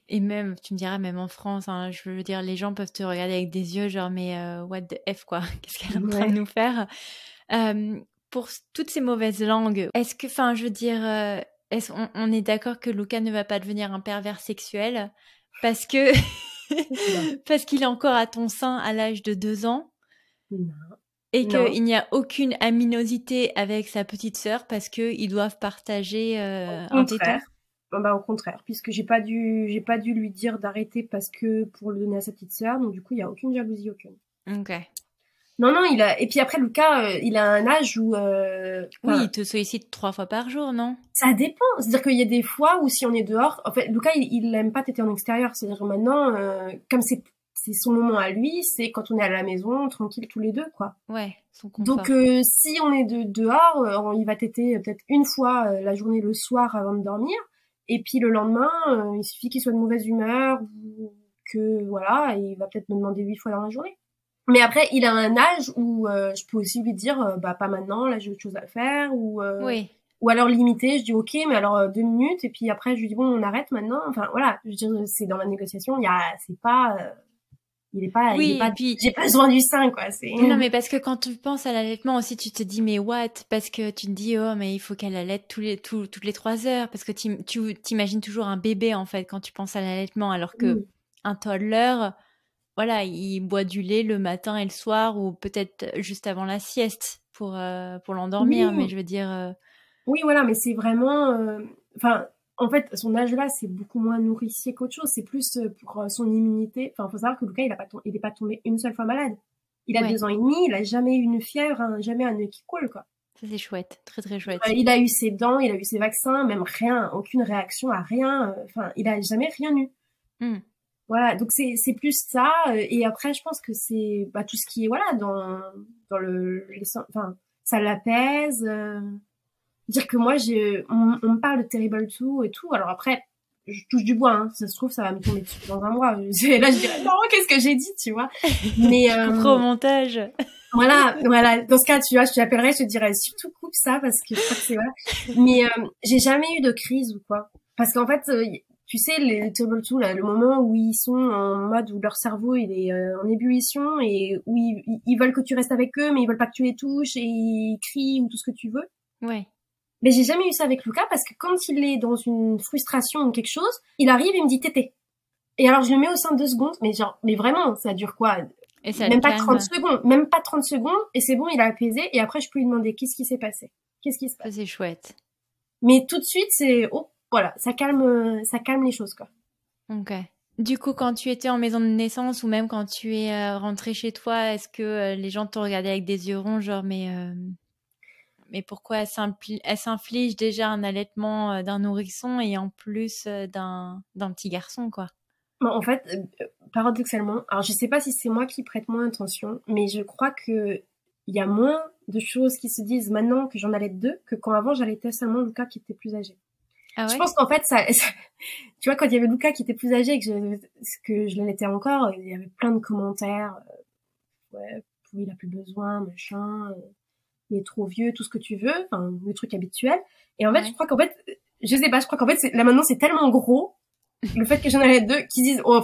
Et même, tu me diras, même en France, hein, je veux dire, les gens peuvent te regarder avec des yeux genre, mais what the F, quoi, qu'est-ce qu'elle est en train de nous faire? Pour toutes ces mauvaises langues, est-ce que, enfin, je veux dire, on est d'accord que Lucas ne va pas devenir un pervers sexuel parce que parce qu'il est encore à ton sein à l'âge de 2 ans Non. et Non. qu'il n'y a aucune aminosité avec sa petite sœur parce qu'ils doivent partager un téton? Au contraire, puisque j'ai pas dû lui dire d'arrêter parce que pour le donner à sa petite sœur, donc du coup il y a aucune jalousie, aucune. Ok. Non, et puis après Lucas, il a un âge où oui, il te sollicite 3 fois par jour, non? Ça dépend, c'est-à-dire qu'il y a des fois où si on est dehors, en fait Lucas il aime pas téter en extérieur, c'est-à-dire maintenant comme c'est son moment à lui, c'est quand on est à la maison, tranquille tous les deux, quoi. Ouais, son confort. Donc si on est dehors, il va téter peut-être une fois la journée le soir avant de dormir. Et puis le lendemain, il suffit qu'il soit de mauvaise humeur ou que voilà, il va peut-être me demander 8 fois dans la journée. Mais après, il a un âge où je peux aussi lui dire pas maintenant, là j'ai autre chose à faire oui. Ou alors limiter, je dis OK, mais alors 2 minutes et puis après je lui dis bon, on arrête maintenant. Enfin voilà, je veux dire c'est dans la négociation, c'est pas oui, et puis j'ai pas besoin du sein, quoi, c'est non mais parce que quand tu penses à l'allaitement aussi tu te dis mais what, parce que tu te dis oh mais il faut qu'elle allaite toutes les 3 heures parce que tu t'imagines toujours un bébé en fait quand tu penses à l'allaitement alors que un toddler voilà, il boit du lait le matin et le soir ou peut-être juste avant la sieste pour l'endormir, mais je veux dire oui voilà, mais c'est vraiment en fait, son âge là, c'est beaucoup moins nourricier qu'autre chose. C'est plus pour son immunité. Enfin, faut savoir que Lucas, il est pas tombé une seule fois malade. Il a 2 ans et demi, il a jamais eu une fièvre, jamais un nœud qui coule, quoi. Ça, c'est chouette. Très, très chouette. Il a eu ses dents, il a eu ses vaccins, même rien, aucune réaction à rien. Enfin, il a jamais rien eu. Voilà, donc c'est plus ça. Et après, je pense que c'est tout ce qui est, voilà, dans enfin, ça l'apaise. Dire que moi on me parle de Terrible 2 et tout, alors après je touche du bois, hein. Ça se trouve ça va me tomber dessus dans un mois, là je dirais non, qu'est-ce que j'ai dit, tu vois, mais je couperai au montage. voilà dans ce cas tu vois, je t'appellerais, je te dirais surtout coupe ça parce que je crois que c'est voilà, mais j'ai jamais eu de crise ou quoi, parce qu'en fait tu sais les Terrible 2 là, le moment où ils sont en mode où leur cerveau il est en ébullition et où ils veulent que tu restes avec eux mais ils veulent pas que tu les touches et ils crient ou tout ce que tu veux. Ouais. Mais j'ai jamais eu ça avec Lucas parce que quand il est dans une frustration ou quelque chose, il arrive et me dit tété. Et alors je le mets au sein de 2 secondes, mais vraiment, ça dure quoi? Et ça même pas 30 secondes, même pas 30 secondes, et c'est bon, il a apaisé, et après je peux lui demander qu'est-ce qui s'est passé? Qu'est-ce qui se passe? Ça c'est chouette. Mais tout de suite, voilà, ça calme les choses, quoi. Ok. Du coup, quand tu étais en maison de naissance ou même quand tu es rentrée chez toi, est-ce que les gens te regardaient avec des yeux ronds, genre mais pourquoi elle s'inflige déjà un allaitement d'un nourrisson et en plus d'un petit garçon, quoi? Bon, en fait, paradoxalement, alors je sais pas si c'est moi qui prête moins attention, mais je crois que il y a moins de choses qui se disent maintenant que j'en allaite 2 que quand avant j'allaitais seulement Lucas qui était plus âgé. Ah ouais? Je pense qu'en fait, tu vois, quand il y avait Lucas qui était plus âgé et que je l'allaitais encore, il y avait plein de commentaires, ouais, il a plus besoin, machin, il est trop vieux, tout ce que tu veux, enfin, le truc habituel. Et en fait, je crois qu'en fait, je sais pas, je crois qu'en fait, là maintenant, c'est tellement gros, le fait que j'en ai 2 qui disent, oh,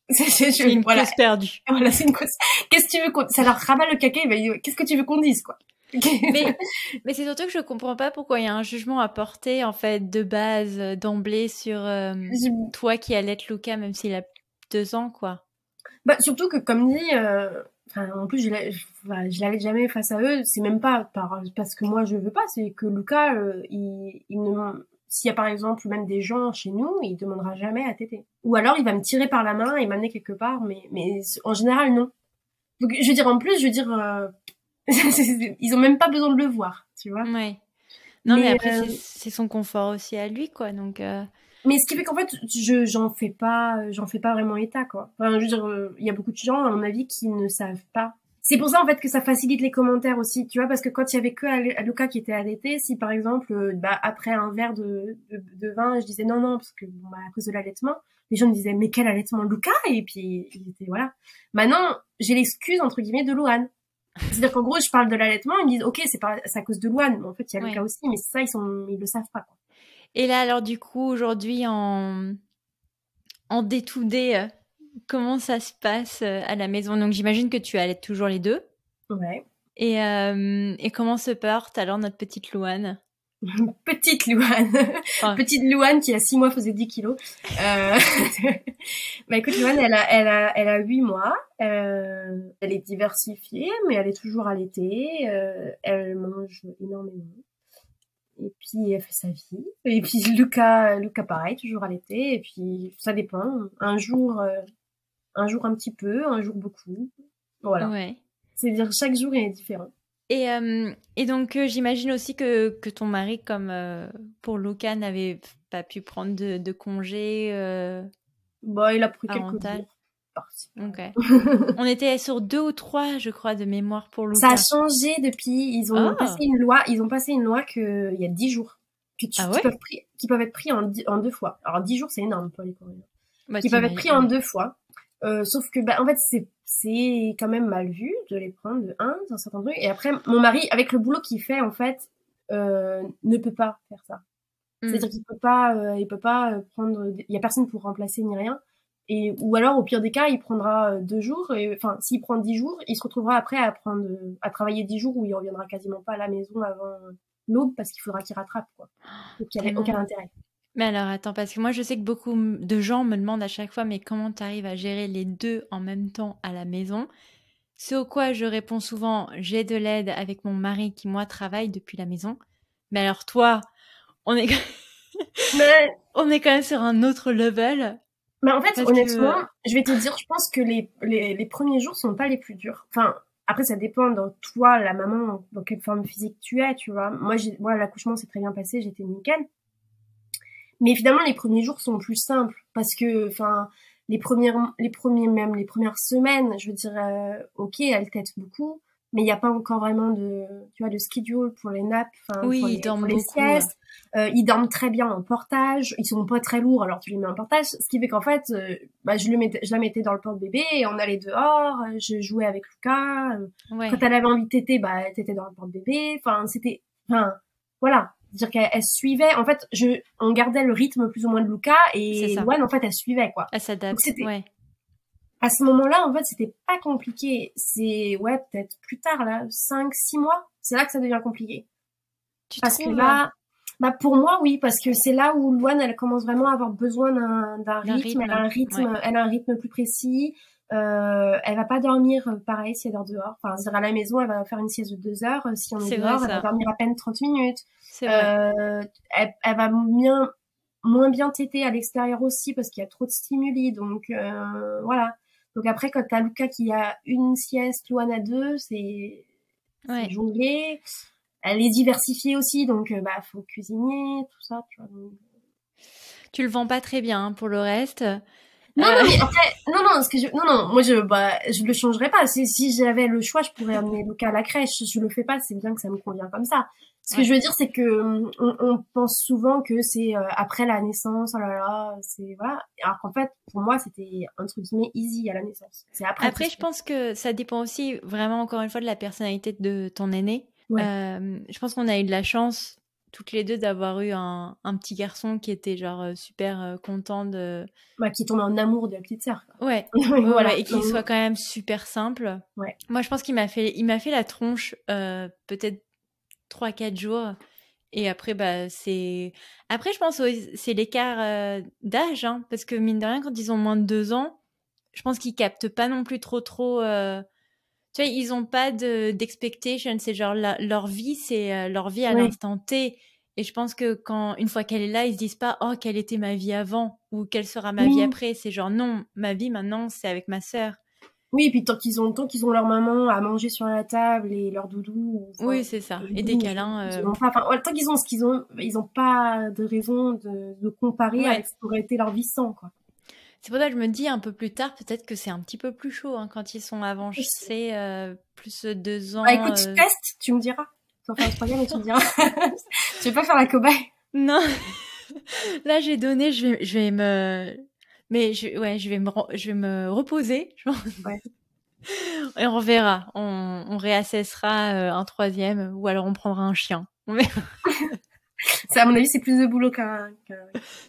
c'est une cause perdue. Voilà, c'est une cause. Qu'est-ce que tu veux ça leur rabat le caca, qu'est-ce que tu veux qu'on dise, quoi? Mais c'est surtout que je comprends pas pourquoi il y a un jugement à porter, en fait, de base, d'emblée, sur toi qui allaite Luca, même s'il a 2 ans, quoi. Bah, surtout que, comme dit, en plus, je l'allais jamais face à eux. C'est même pas parce que moi je veux pas, c'est que Lucas, il ne, s'il y a par exemple même des gens chez nous, il demandera jamais à téter. Ou alors il va me tirer par la main et m'amener quelque part, mais en général non. Donc je veux dire, en plus, je veux dire, ils ont même pas besoin de le voir, tu vois. Ouais. Non, mais après, euh, c'est son confort aussi à lui, quoi. Donc, Mais ce qui fait qu'en fait, j'en fais pas vraiment état, quoi. Enfin, je veux dire, il y a beaucoup de gens, à mon avis, qui ne savent pas. C'est pour ça, en fait, que ça facilite les commentaires aussi, tu vois, parce que quand il y avait que Luca qui était allaité, si par exemple, après un verre de vin, je disais non, parce que, bon, à cause de l'allaitement, les gens me disaient, mais quel allaitement, Luca? Et puis, ils étaient, voilà. Maintenant, j'ai l'excuse, entre guillemets, de Louane. C'est-à-dire qu'en gros, je parle de l'allaitement, ils me disent, ok, c'est à cause de Louane, mais en fait, il y a Luca ouais. aussi, mais ça, ils le savent pas, quoi. Et là, alors, du coup, aujourd'hui, en day-to-day, comment ça se passe à la maison? Donc, j'imagine que tu allaites toujours les deux. Ouais. Et comment se porte alors notre petite Louane? Petite Louane. Enfin, Petite Louane qui a 6 mois faisait 10 kilos. Euh... bah écoute, Louane, elle a 8 mois. Elle est diversifiée, mais elle est toujours allaitée. Elle mange énormément. Et puis, elle fait sa vie. Et puis, Lucas, pareil, toujours allaité. Et puis, ça dépend. Un jour un petit peu, un jour beaucoup. Voilà. ouais. C'est-à-dire, chaque jour est différent. Et donc, j'imagine aussi que ton mari, comme pour Luca, n'avait pas pu prendre de congé Bah, il a pris quelques parental. jours. Par-ci. Ok. On était sur 2 ou 3, je crois, de mémoire pour Ça a Luca. changé depuis. Ah, Ils ont passé une loi il y a 10 jours. ah ouais? Qui peuvent être pris en 2 fois. Alors, 10 jours, c'est énorme pour les Coréens. Bah, Qui peuvent être pris en ouais. 2 fois. Sauf que, bah, en fait, c'est quand même mal vu de les prendre de un certain truc. Et après, mon mari, avec le boulot qu'il fait, en fait, ne peut pas faire ça. C'est-à-dire qu'il peut pas prendre, il y a personne pour remplacer ni rien. Ou alors, au pire des cas, il prendra 2 jours. Et, enfin, s'il prend 10 jours, il se retrouvera après à travailler 10 jours où il reviendra quasiment pas à la maison avant l'aube parce qu'il faudra qu'il rattrape, quoi. Donc, il y avait aucun Tellement. intérêt. Mais alors, attends, parce que moi, je sais que beaucoup de gens me demandent à chaque fois, mais comment tu arrives à gérer les deux en même temps à la maison? Ce au quoi je réponds souvent, j'ai de l'aide avec mon mari qui, moi, travaille depuis la maison. Mais alors, toi, on est, Mais on est quand même sur un autre level. Mais en fait, Parce honnêtement, que, je vais te dire, je pense que les premiers jours sont pas les plus durs. Enfin, après, ça dépend dans toi, la maman, dans quelle forme physique tu es, tu vois. Moi, l'accouchement s'est très bien passé, j'étais nickel. Mais évidemment, les premiers jours sont plus simples parce que, enfin, même les premières semaines, je veux dire, ok, elles têtent beaucoup, mais il n'y a pas encore vraiment tu vois, de schedule pour les nappes, enfin, oui, ils pour dorment les beaucoup. siestes. Ils dorment très bien en portage, ils sont pas très lourds, alors tu les mets en portage, ce qui fait qu'en fait, bah, je la mettais dans le porte-bébé et on allait dehors, je jouais avec Lucas. Ouais, Quand elle avait envie de téter, bah, elle tétait dans le porte-bébé. Enfin, voilà. C'est-à-dire qu'elle suivait, en fait, on gardait le rythme plus ou moins de Luca c'est et ça. Luan, en fait, elle suivait, quoi. Elle Donc s'adapte, ouais. à ce moment-là, en fait, c'était pas compliqué. C'est, ouais, peut-être plus tard, là, 5, 6 mois, c'est là que ça devient compliqué. Tu Parce que trouves là, bah, pour moi, oui, parce que c'est là où Luan, elle commence vraiment à avoir besoin d'un d'un rythme. rythme? Ouais. Elle a un rythme plus précis. Elle va pas dormir pareil si elle dort dehors. Enfin, c'est-à-dire à la maison, elle va faire une sieste de 2 heures. Si on est C'est vrai, dehors, elle va ça. dormir à peine 30 minutes. C'est vrai. Elle va moins bien téter à l'extérieur aussi parce qu'il y a trop de stimuli. Donc, voilà. Donc après, quand t'as Luca qui a une sieste, Luan a 2, c'est Ouais. jongler. Elle est diversifiée aussi, donc bah faut cuisiner, tout ça, tu vois. Tu le vends pas très bien hein, pour le reste. Non, non, mais après, moi je le changerais pas. Si j'avais le choix, je pourrais amener Luca à la crèche. Je le fais pas, c'est bien que ça me convient comme ça. Ce que Ouais. je veux dire, c'est que on pense souvent que c'est après la naissance, oh là là, c'est voilà. Alors qu'en fait, pour moi, c'était entre guillemets easy à la naissance. C'est après Après, je pense que ça dépend aussi vraiment encore une fois de la personnalité de ton aîné. Ouais. Je pense qu'on a eu de la chance toutes les deux d'avoir eu un petit garçon qui était genre super content de... Bah, qui tombe en amour de la petite sœur, quoi. Ouais, Voilà. et qu'il soit quand même super simple. Ouais. Moi, je pense qu'il m'a fait la tronche peut-être 3-4 jours. Et après, bah, c'est... Après, je pense c'est l'écart d'âge, hein, parce que mine de rien, quand ils ont moins de 2 ans, je pense qu'ils captent pas non plus trop... Tu vois, ils ont pas d'expectation, c'est genre leur vie, c'est leur vie à Oui. l'instant T. Et je pense que une fois qu'elle est là, ils se disent pas, oh, quelle était ma vie avant ou quelle sera ma vie après. C'est genre, non, ma vie maintenant, c'est avec ma sœur. Oui, et puis tant qu'ils ont leur maman à manger sur la table et leur doudou. Oui, c'est ça. Et des câlins. Tant qu'ils ont ce qu'ils ont, ils ont pas de raison de comparer avec ce qu'aurait été leur vie sans, quoi. C'est pour ça que je me dis un peu plus tard, peut-être que c'est un petit peu plus chaud, hein, quand ils sont avancés, plus de 2 ans. Bah écoute, tu testes, tu me diras. Tu en fais un troisième et tu me diras. Je vais pas faire la cobaye. Non. Là, j'ai donné, je vais me... Mais je vais me reposer. Ouais. Et on verra. On réassessera un troisième, ou alors on prendra un chien. On verra. À mon avis, c'est plus de boulot qu'un...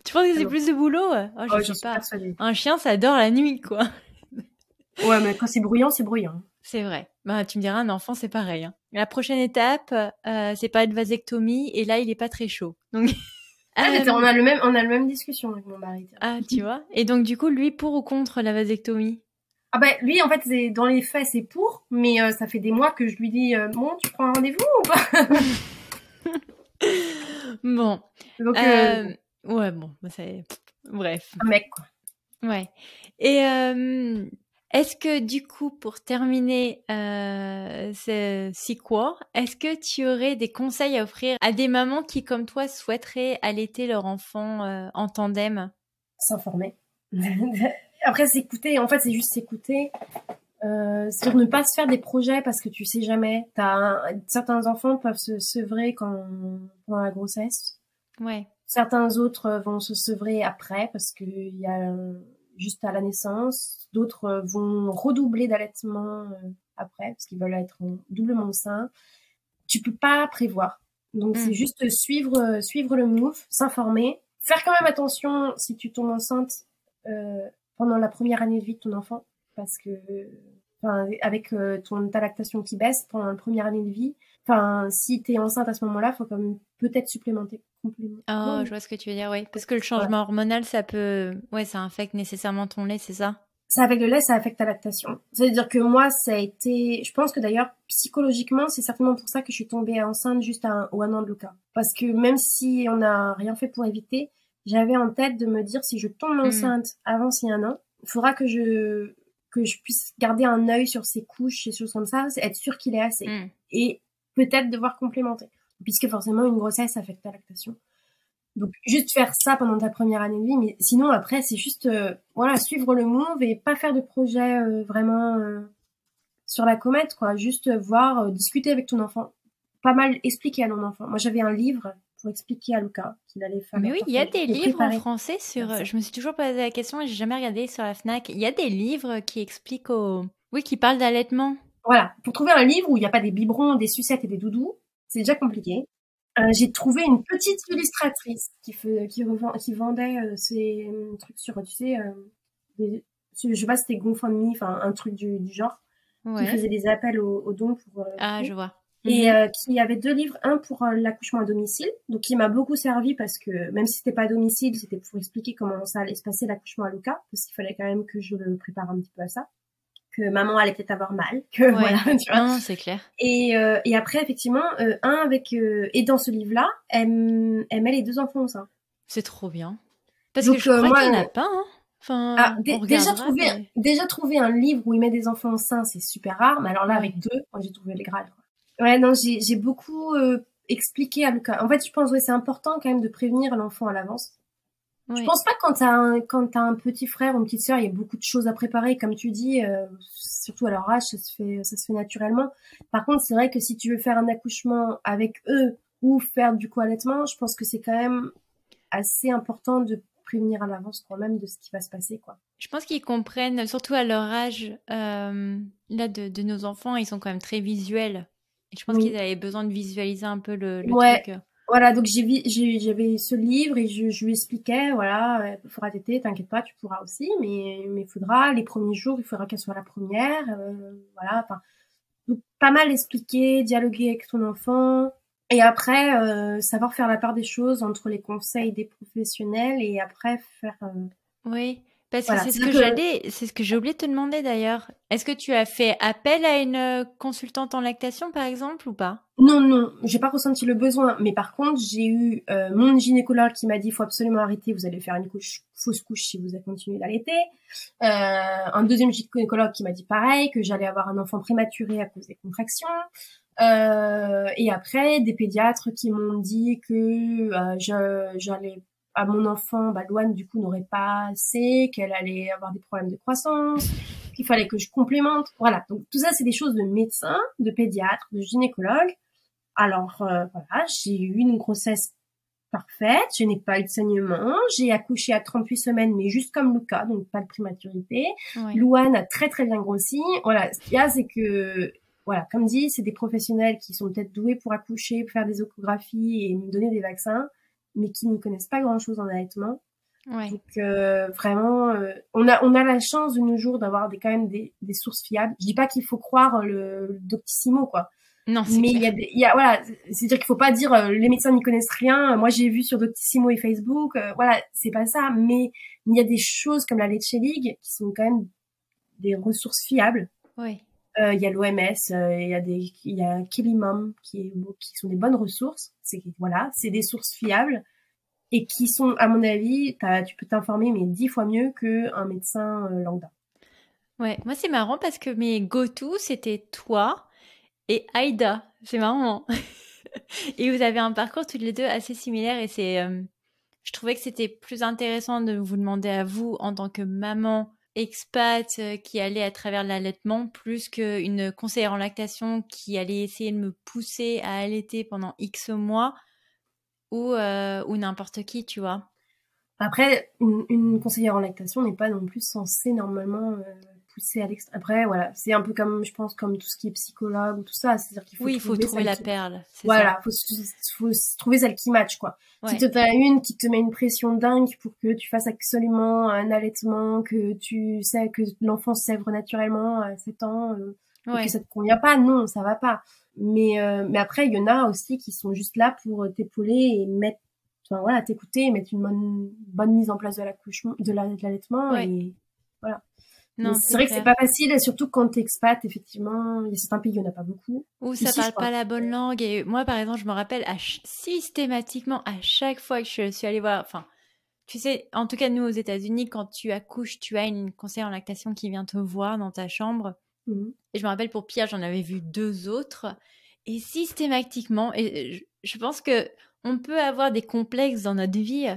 Tu penses que c'est plus de boulot? Oh, je sais pas. Un chien, ça dort la nuit, quoi. Ouais, mais quand c'est bruyant, c'est bruyant. C'est vrai. Bah, tu me diras, un enfant, c'est pareil. Hein. La prochaine étape, c'est pas de vasectomie, et là, il est pas très chaud. Donc... on a le même discussion avec mon mari. Ah, tu vois. Et donc, du coup, lui, pour ou contre la vasectomie? Ah bah lui, en fait, dans les faits, c'est pour, mais ça fait des mois que je lui dis, bon, tu prends un rendez-vous ou pas? Bon. Donc, ouais, bon, c'est... Bref. Un mec, quoi. Ouais. Et est-ce que, du coup, pour terminer ce Siquor, est-ce que tu aurais des conseils à offrir à des mamans qui, comme toi, souhaiteraient allaiter leur enfant en tandem? S'informer. Après, s'écouter. En fait, c'est juste s'écouter. C'est-à-dire ne pas se faire des projets parce que tu sais jamais. Certains enfants peuvent se sevrer pendant la grossesse. Ouais. Certains autres vont se sevrer après parce que il y a juste à la naissance. D'autres vont redoubler d'allaitement après parce qu'ils veulent être doublement enceints. Tu peux pas prévoir. Donc c'est juste suivre le move, s'informer, faire quand même attention si tu tombes enceinte pendant la première année de vie de ton enfant parce que avec ta lactation qui baisse pendant la première année de vie, si t'es enceinte à ce moment-là, faut quand même peut-être supplémenter. Je vois ce que tu veux dire, oui. Parce que le changement hormonal, ça affecte nécessairement ton lait, c'est ça? Ça affecte le lait, ça affecte ta lactation. C'est-à-dire que moi, je pense que d'ailleurs, psychologiquement, c'est certainement pour ça que je suis tombée enceinte juste au 1 an de Lucas. Parce que même si on n'a rien fait pour éviter, j'avais en tête de me dire si je tombe enceinte avant ces 1 an, il faudra que je puisse garder un œil sur ses couches et choses comme ça, c'est être sûr qu'il est assez. Et peut-être devoir complémenter. Puisque forcément, une grossesse affecte la lactation. Donc, juste faire ça pendant ta première année de vie, mais sinon, après, c'est juste, suivre le move et pas faire de projet vraiment sur la comète, quoi. Juste voir, discuter avec ton enfant. Pas mal expliquer à ton enfant. Moi, j'avais un livre pour expliquer à Lucas qu'il allait faire. Mais oui, il y a des livres en français sur... Je me suis toujours posé la question et j'ai jamais regardé sur la Fnac. Il y a des livres qui expliquent qui parlent d'allaitement. Voilà. Pour trouver un livre où il n'y a pas des biberons, des sucettes et des doudous, c'est déjà compliqué. J'ai trouvé une petite illustratrice qui vendait ces trucs sur, tu sais, je sais pas si c'était GoFundMe, un truc du genre, qui faisait des appels aux dons pour... je vois. Et qui avait 2 livres, un pour l'accouchement à domicile, donc qui m'a beaucoup servi parce que même si c'était pas à domicile, c'était pour expliquer comment ça allait se passer l'accouchement à Lucas, parce qu'il fallait quand même que je le prépare un petit peu à ça, que maman allait peut-être avoir mal, voilà, tu vois. Non, c'est clair. Et après effectivement, et dans ce livre-là, elle met les 2 enfants enceints. C'est trop bien. Parce que je crois qu'il n'y en a pas, hein. Déjà trouver un livre où il met des enfants enceints, c'est super rare, mais alors là avec 2, moi j'ai trouvé les Graal, quoi. Ouais, non, j'ai beaucoup expliqué à Lucas. En fait, je pense c'est important quand même de prévenir l'enfant à l'avance. Ouais. Je pense pas quand t'as un petit frère ou une petite sœur, il y a beaucoup de choses à préparer, comme tu dis, surtout à leur âge, ça se fait naturellement. Par contre, c'est vrai que si tu veux faire un accouchement avec eux ou faire du co-allaitement, je pense que c'est quand même assez important de prévenir à l'avance quand même de ce qui va se passer, quoi. Je pense qu'ils comprennent, surtout à leur âge, là de nos enfants, ils sont quand même très visuels. Et je pense qu'ils avaient besoin de visualiser un peu le truc. Voilà, donc j'avais ce livre et je lui expliquais, voilà, il faudra téter, t'inquiète pas, tu pourras aussi, mais il faudra, les premiers jours, il faudra qu'elle soit la première, voilà, enfin, donc, pas mal expliquer, dialoguer avec ton enfant, et après, savoir faire la part des choses entre les conseils des professionnels et après faire, Oui, parce que voilà, c'est ce que c'est-à-dire que c'est ce que j'ai oublié de te demander d'ailleurs. Est-ce que tu as fait appel à une consultante en lactation, par exemple, ou pas? non, non, j'ai pas ressenti le besoin. Mais par contre, j'ai eu mon gynécologue qui m'a dit, il faut absolument arrêter, vous allez faire une fausse couche si vous continuez d'allaiter. Un deuxième gynécologue qui m'a dit pareil, que j'allais avoir un enfant prématuré à cause des contractions. Et après, des pédiatres qui m'ont dit que j'allais à mon enfant, Louane du coup n'aurait pas assez, qu'elle allait avoir des problèmes de croissance, qu'il fallait que je complémente. Voilà, donc tout ça c'est des choses de médecins, de pédiatres, de gynécologues. Alors voilà, j'ai eu une grossesse parfaite, je n'ai pas eu de saignement, j'ai accouché à 38 semaines, mais juste comme Lucas, donc pas de prématurité. Ouais. Louane a très très bien grossi. Voilà, ce qu'il y a, c'est que, voilà, comme dit, c'est des professionnels qui sont peut-être doués pour accoucher, pour faire des échographies et me donner des vaccins, mais qui ne connaissent pas grand-chose en allaitement. Ouais. Donc vraiment, on a la chance de nos jours d'avoir quand même des sources fiables. Je dis pas qu'il faut croire le Doctissimo, quoi. Non, c'est Mais clair. voilà, c'est-à-dire qu'il faut pas dire les médecins n'y connaissent rien. Moi, j'ai vu sur Doctissimo et Facebook, voilà, c'est pas ça. Mais il y a des choses comme la Leche League qui sont quand même des ressources fiables. Oui. Il y a l'OMS, il y a Kilimum qui sont des bonnes ressources. Voilà, c'est des sources fiables et qui sont, à mon avis, tu peux t'informer mais 10 fois mieux qu'un médecin lambda. Ouais, moi c'est marrant parce que mes go-to c'était toi et Aïda. C'est marrant, hein. Et vous avez un parcours toutes les deux assez similaire et je trouvais que c'était plus intéressant de vous demander à vous en tant que maman expat qui allait à travers l'allaitement plus qu'une conseillère en lactation qui allait essayer de me pousser à allaiter pendant X mois ou n'importe qui, tu vois. Après, une conseillère en lactation n'est pas non plus censée normalement pousser à l'extrême. Après, voilà, c'est un peu comme, je pense, comme tout ce qui est psychologue ou tout ça. C'est-à-dire qu'il faut Oui, il faut trouver trouver celle la qui, perle, c'est ça. voilà, faut trouver celle qui match, quoi. Si Ouais, t'as une qui te met une pression dingue pour que tu fasses absolument un allaitement, que tu sais que l'enfant sèvre naturellement à 7 ans, et que ouais. ça te convient pas, non, ça va pas. Mais après, il y en a aussi qui sont juste là pour t'épauler et mettre, enfin voilà, t'écouter et mettre une bonne mise en place de l'accouchement, de l'allaitement Ouais, et voilà. Mais non, c'est c'est vrai que c'est clair. pas facile, et surtout quand t'es expat, effectivement, il y a certains pays, il y en a pas beaucoup. Ou ça Ici, je parle crois. pas la bonne langue. Et moi, par exemple, je me rappelle systématiquement à chaque fois que je suis allée voir, enfin, tu sais, en tout cas, nous, aux États-Unis, quand tu accouches, tu as une conseillère en lactation qui vient te voir dans ta chambre. Mhm. Et je me rappelle pour Pierre, j'en avais vu 2 autres. Et systématiquement, et je pense que on peut avoir des complexes dans notre vie,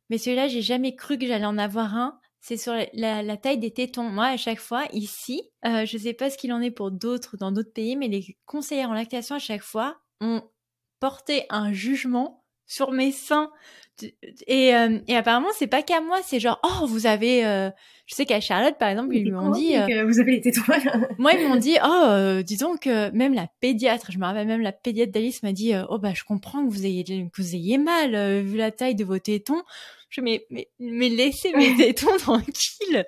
mais celui-là, j'ai jamais cru que j'allais en avoir un. C'est sur la taille des tétons. Moi, à chaque fois, ici, je sais pas ce qu'il en est pour d'autres dans d'autres pays, mais les conseillères en lactation, à chaque fois, ont porté un jugement sur mes seins. Et apparemment, c'est pas qu'à moi, c'est genre, oh, vous avez... Je sais qu'à Charlotte, par exemple, Mais ils t'es lui ont dit... convaincue que vous avez été toi. Moi, ils m'ont dit, oh, dis donc, même la pédiatre, je me rappelle même la pédiatre d'Alice m'a dit, oh bah je comprends que vous ayez mal vu la taille de vos tétons. Je mais laissez mes tétons tranquilles.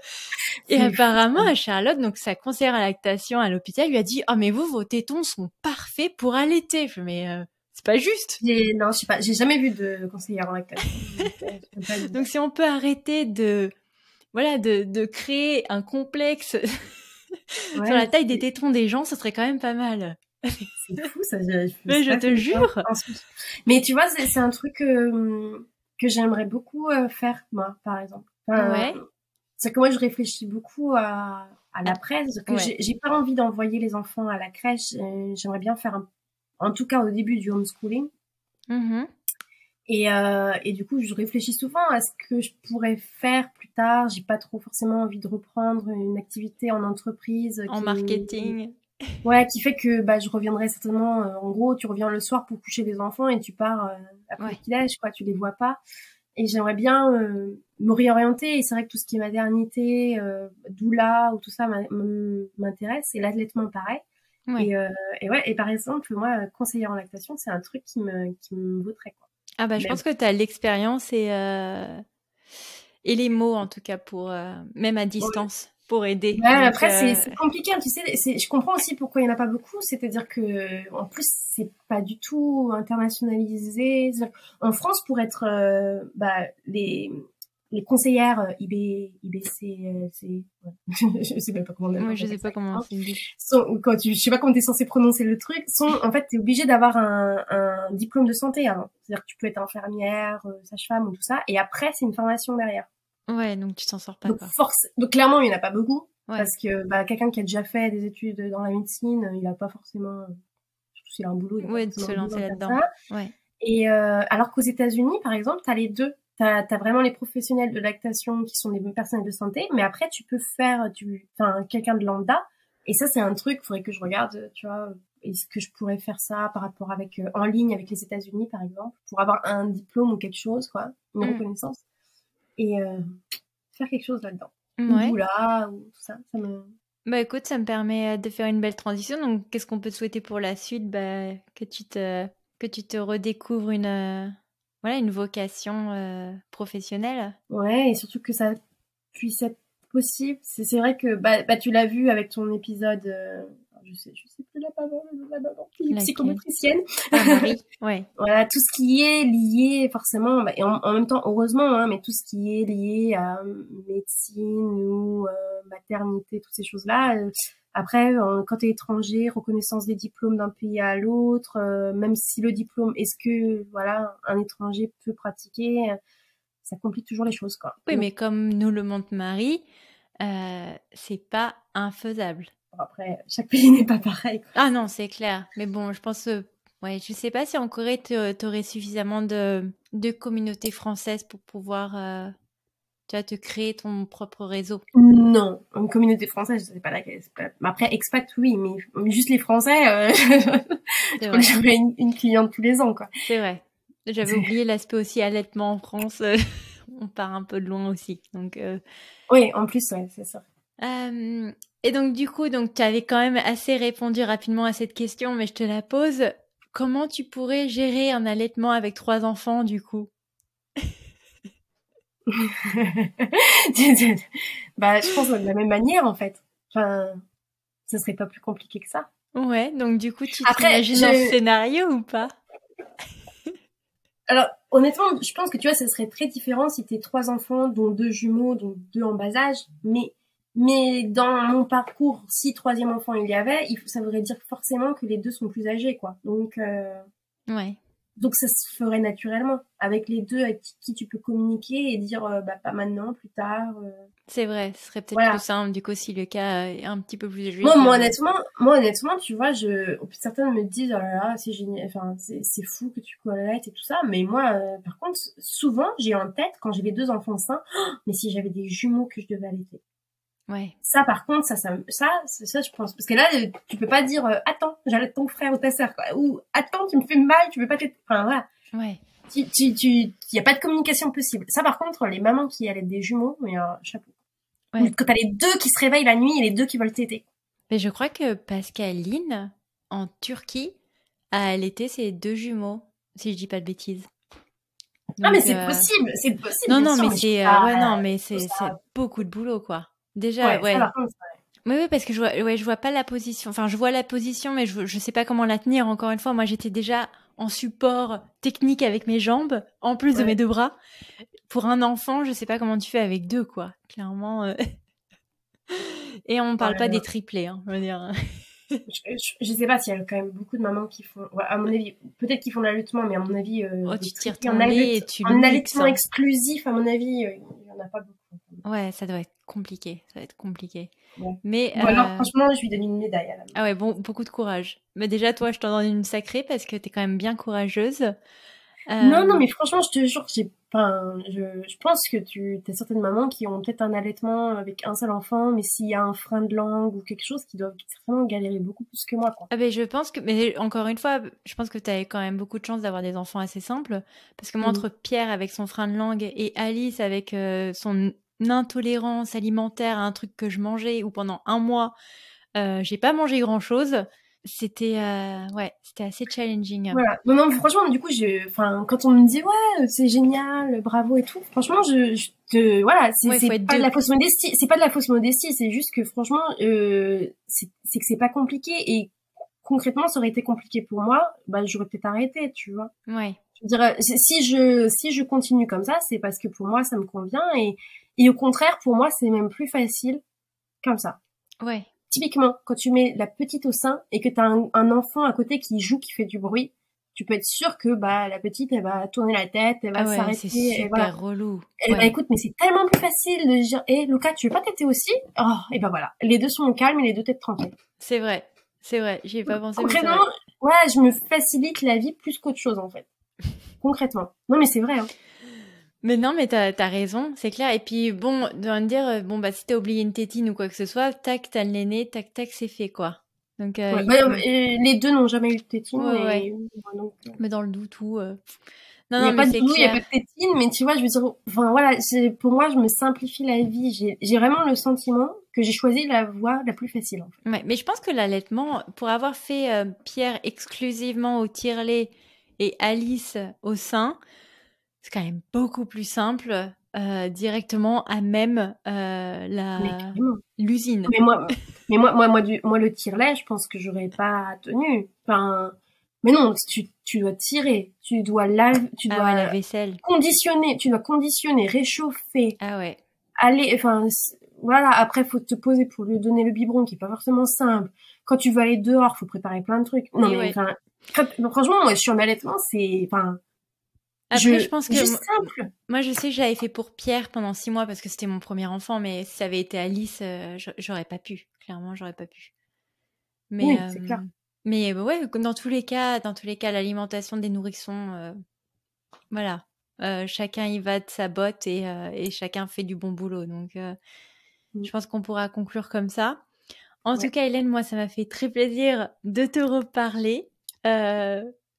Et C'est fou, ça. apparemment, à Charlotte, donc sa conseillère à lactation à l'hôpital lui a dit, oh mais vous, vos tétons sont parfaits pour allaiter. Je fais, mais c'est pas juste. Non, je sais pas, j'ai jamais vu de conseillère en lactation. Donc, je peux pas dire. Donc si on peut arrêter de créer un complexe sur la Ouais, taille des tétons des gens, ce serait quand même pas mal. c'est fou, ça, je Mais sais je pas te fait ça. jure. Ensuite. Mais tu vois, c'est un truc que j'aimerais beaucoup faire, moi, par exemple. Enfin, Ouais. c'est que moi, je réfléchis beaucoup à Ah, l'après, parce que ouais. j'ai pas envie d'envoyer les enfants à la crèche. J'aimerais bien faire, en tout cas au début, du homeschooling. Mhm. Et du coup, je réfléchis souvent à ce que je pourrais faire plus tard. J'ai pas trop forcément envie de reprendre une activité en entreprise En marketing. ouais, qui fait que je reviendrai certainement. En gros, tu reviens le soir pour coucher les enfants et tu pars après le Ouais. petit-déj, quoi. Tu les vois pas. Et j'aimerais bien me réorienter. Et c'est vrai que tout ce qui est maternité, doula ou tout ça m'intéresse. Et l'allaitement, pareil. Ouais. Et, euh, et ouais. Et par exemple, moi, conseillère en lactation, c'est un truc qui me vautrait, quoi. Ah bah je Mais pense que tu as l'expérience et les mots en tout cas pour même à ouais. distance pour aider. Ouais, Donc après c'est compliqué, hein, tu sais. Je comprends aussi pourquoi il y en a pas beaucoup. C'est-à-dire que en plus c'est pas du tout internationalisé. En France, pour être les conseillères IBC, ouais. Je sais même pas comment on moi je appelle sais ça pas comment exactement. c'est dit. Je sais pas comment t'es censé prononcer le truc. En fait, t'es obligé d'avoir un diplôme de santé avant. C'est-à-dire que tu peux être infirmière, sage-femme ou tout ça. Et après, c'est une formation derrière. Ouais, donc tu t'en sors pas Donc quoi. donc clairement, il y en a pas beaucoup Ouais. parce que quelqu'un qui a déjà fait des études dans la médecine, il a pas forcément, surtout s'il a un boulot, il a pas Ouais, de forcément se lancer besoin de faire là-dedans. ça. Ouais. Et alors qu'aux États-Unis, par exemple, t'as les deux. T'as vraiment les professionnels de lactation qui sont des personnels de santé, mais après tu peux faire quelqu'un de lambda. Et ça, c'est un truc, faudrait que je regarde, tu vois, est-ce que je pourrais faire ça par rapport avec en ligne avec les États-Unis, par exemple, pour avoir un diplôme ou quelque chose, quoi, une Mm. reconnaissance, et faire quelque chose là-dedans. Une Ouais. doula ou tout ça, ça me... Bah écoute, ça me permet de faire une belle transition. Donc qu'est-ce qu'on peut te souhaiter pour la suite? Bah que tu te redécouvres voilà, une vocation professionnelle. Ouais, et surtout que ça puisse être possible. C'est vrai que tu l'as vu avec ton épisode, je sais plus la maman qui est Laquelle? psychomotricienne. Ah Marie, ouais. Voilà, tout ce qui est lié forcément, et en même temps heureusement, hein, mais tout ce qui est lié à médecine ou maternité, toutes ces choses-là. Après, quand tu es étranger, reconnaissance des diplômes d'un pays à l'autre, même si le diplôme, est-ce que voilà, un étranger peut pratiquer, ça complique toujours les choses, quoi. Oui, Donc mais comme nous le montre Marie, c'est pas infaisable. bon, après, chaque pays n'est pas pareil, quoi. Ah non, c'est clair. Mais bon, je pense, ouais, je sais pas si en Corée, t'aurais suffisamment de communautés françaises pour pouvoir, tu vois, te créer ton propre réseau. Non, une communauté française, je sais pas laquelle. Mais après, expat, oui, mais juste les Français, je C'est crois que vrai, j'aurais une cliente tous les ans, quoi. c'est vrai. J'avais oublié l'aspect aussi allaitement en France. On part un peu de loin aussi. Donc, Oui, en plus, ouais, c'est ça. et donc du coup, donc tu avais quand même assez répondu rapidement à cette question, mais je te la pose. Comment tu pourrais gérer un allaitement avec 3 enfants du coup? Je pense de la même manière, en fait. Enfin, ce serait pas plus compliqué que ça. Ouais, donc du coup, tu Après, t'imagines un scénario ou pas? alors, honnêtement, je pense que tu vois, ça serait très différent si t'es 3 enfants, dont 2 jumeaux, dont 2 en bas âge. Mais dans mon parcours, si troisième enfant il y avait, ça voudrait dire forcément que les deux sont plus âgés, quoi. Ouais, Donc ça se ferait naturellement avec les deux avec qui tu peux communiquer et dire pas maintenant, plus tard. c'est vrai, ce serait peut-être plus Voilà. simple du coup si le cas est un petit peu plus âgé Moi, moi de... honnêtement, moi honnêtement, tu vois, certains me disent oh là là, c'est génial, enfin c'est fou que tu collaites et tout ça, mais moi par contre, souvent j'ai en tête quand j'ai les 2 enfants sains, oh, mais si j'avais des jumeaux que je devais allaiter. Ouais, Ça par contre, c'est ça je pense parce que là tu peux pas dire attends, j'allaite ton frère ou ta sœur quoi, ou attends, tu me fais mal, tu veux pas t'aider. Enfin voilà. ouais. Y a pas de communication possible. Ça, par contre, les mamans qui allaitent des jumeaux, mais chapeau. Ou Ouais. quand t'as les deux qui se réveillent la nuit et les deux qui veulent téter. Mais je crois que Pascaline, en Turquie, a allaité ses 2 jumeaux, si je dis pas de bêtises. Ah, mais Donc, c'est possible, non, bien non, sûr, mais mais je trouve c'est, ça, ouais, non, mais je trouve c'est ça, beaucoup de boulot, quoi. Déjà, ouais, ça, ouais. par contre, Oui, oui, parce que je vois pas la position. Enfin, je vois la position, mais je sais pas comment la tenir. Encore une fois, moi, j'étais déjà en support technique avec mes jambes, en plus de mes ouais, 2 bras. Pour un enfant, je sais pas comment tu fais avec 2, quoi. Clairement. Et on parle pas ouais. des triplés, hein, je veux dire. Je sais pas s'il y a quand même beaucoup de mamans qui font, ouais, à mon avis, peut-être qu'ils font l'allaitement, mais à mon avis, Oh, de tu tires triplé ton lait et tu en mixes, allaitement hein. exclusif, à mon avis, il y en a pas beaucoup. Ouais, ça doit être compliqué. Ça va être compliqué. Ouais. Mais, Bon, alors, franchement, je lui donne une médaille à la main. ah ouais, bon, beaucoup de courage. Mais déjà, toi, je t'en donne une sacrée parce que t'es quand même bien courageuse. Non, non, Euh, mais franchement, je te jure, je pense que t'as certaines mamans qui ont peut-être un allaitement avec un seul enfant, mais s'il y a un frein de langue ou quelque chose, qui doivent certainement galérer beaucoup plus que moi, quoi. Ah ben je pense que, mais encore une fois, je pense que tu as quand même beaucoup de chance d'avoir des enfants assez simples, parce que moi Mm. entre Pierre avec son frein de langue et Alice avec son intolérance alimentaire à un truc que je mangeais ou pendant un mois j'ai pas mangé grand chose, c'était c'était assez challenging. Voilà. Non, franchement, du coup, quand on me dit ouais, c'est génial, bravo et tout, franchement, voilà, c'est pas de la fausse modestie, c'est pas de la fausse modestie, c'est juste que franchement, c'est que c'est pas compliqué et concrètement, ça aurait été compliqué pour moi, bah j'aurais peut-être arrêté, tu vois. Ouais. Je veux dire, si je continue comme ça, c'est parce que pour moi ça me convient et au contraire, pour moi, c'est même plus facile comme ça. Ouais. Typiquement, quand tu mets la petite au sein et que t'as un enfant à côté qui joue, qui fait du bruit, tu peux être sûr que la petite, elle va tourner la tête, elle va s'arrêter. C'est super relou. Écoute, mais c'est tellement plus facile de dire, Lucas, tu veux pas téter aussi? Oh, et voilà, les deux sont au calme et les deux têtes tranquilles. C'est vrai, j'y ai pas pensé. Concrètement, je me facilite la vie plus qu'autre chose en fait. Concrètement. Non, mais c'est vrai. Hein. Mais non, mais t'as raison, c'est clair. Et puis bon, de dire si t'as oublié une tétine ou quoi que ce soit, tac, t'as le néné, tac, tac, c'est fait quoi. Donc les deux n'ont jamais eu de tétine. Mais dans le doute tout. Non, il y a pas de doudou, il y a pas de tétine, mais tu vois, je veux dire, enfin voilà, pour moi, je me simplifie la vie. J'ai vraiment le sentiment que j'ai choisi la voie la plus facile. En fait. Ouais, mais je pense que l'allaitement, pour avoir fait Pierre exclusivement au tire-lait et Alice au sein, c'est quand même beaucoup plus simple directement à même l'usine. Mais moi, le tire-lait, je pense que j'aurais pas tenu. Enfin, mais non, tu dois tirer, tu dois laver, la vaisselle. Conditionner, réchauffer. Ah ouais. Aller, enfin, voilà. Après, faut te poser pour lui donner le biberon, qui est pas forcément simple. Quand tu veux aller dehors, faut préparer plein de trucs. Non, mais enfin, franchement, moi, je suis en allaitement, c'est, enfin. Après, je pense que simple. Moi, je sais que j'avais fait pour Pierre pendant 6 mois parce que c'était mon premier enfant, mais si ça avait été Alice, j'aurais pas pu. Clairement, j'aurais pas pu. Mais, oui, c'est clair. Mais ouais, dans tous les cas, l'alimentation des nourrissons, voilà, chacun y va de sa botte et chacun fait du bon boulot. Donc, je pense qu'on pourra conclure comme ça. En tout cas, Hélène, moi, ça m'a fait très plaisir de te reparler.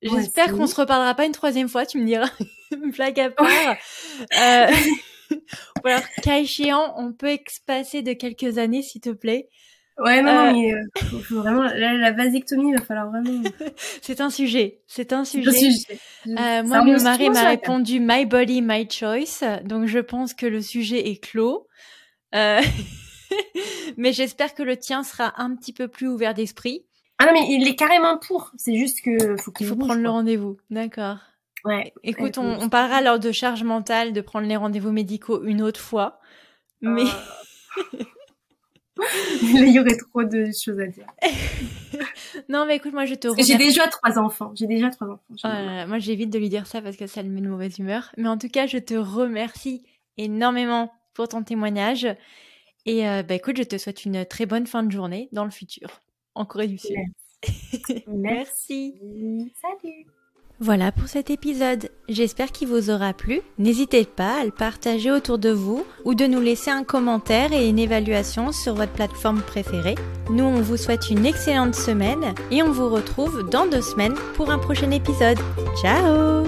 J'espère qu'on se reparlera pas une 3e fois, tu me diras. Blague à part. Ou alors, cas échéant, on peut espacer de quelques années, s'il te plaît. Ouais, non, mais faut vraiment la vasectomie, il va falloir vraiment. C'est un sujet. Moi, mon mari m'a répondu My body, my choice. Donc, je pense que le sujet est clos. Mais j'espère que le tien sera un petit peu plus ouvert d'esprit. Ah non, mais il est carrément pour. C'est juste que faut prendre le rendez-vous. D'accord. Ouais. Écoute, on parlera lors de charge mentale de prendre les rendez-vous médicaux une autre fois. Mais là, il y aurait trop de choses à dire. Non, mais écoute, moi, je te remercie. J'ai déjà 3 enfants. Moi, j'évite de lui dire ça parce que ça le met de mauvaise humeur. Mais en tout cas, je te remercie énormément pour ton témoignage. Et écoute, je te souhaite une très bonne fin de journée dans le futur, en Corée du Sud. Merci. Salut. Voilà pour cet épisode. J'espère qu'il vous aura plu. N'hésitez pas à le partager autour de vous ou de nous laisser un commentaire et une évaluation sur votre plateforme préférée. Nous, on vous souhaite une excellente semaine et on vous retrouve dans 2 semaines pour un prochain épisode. Ciao!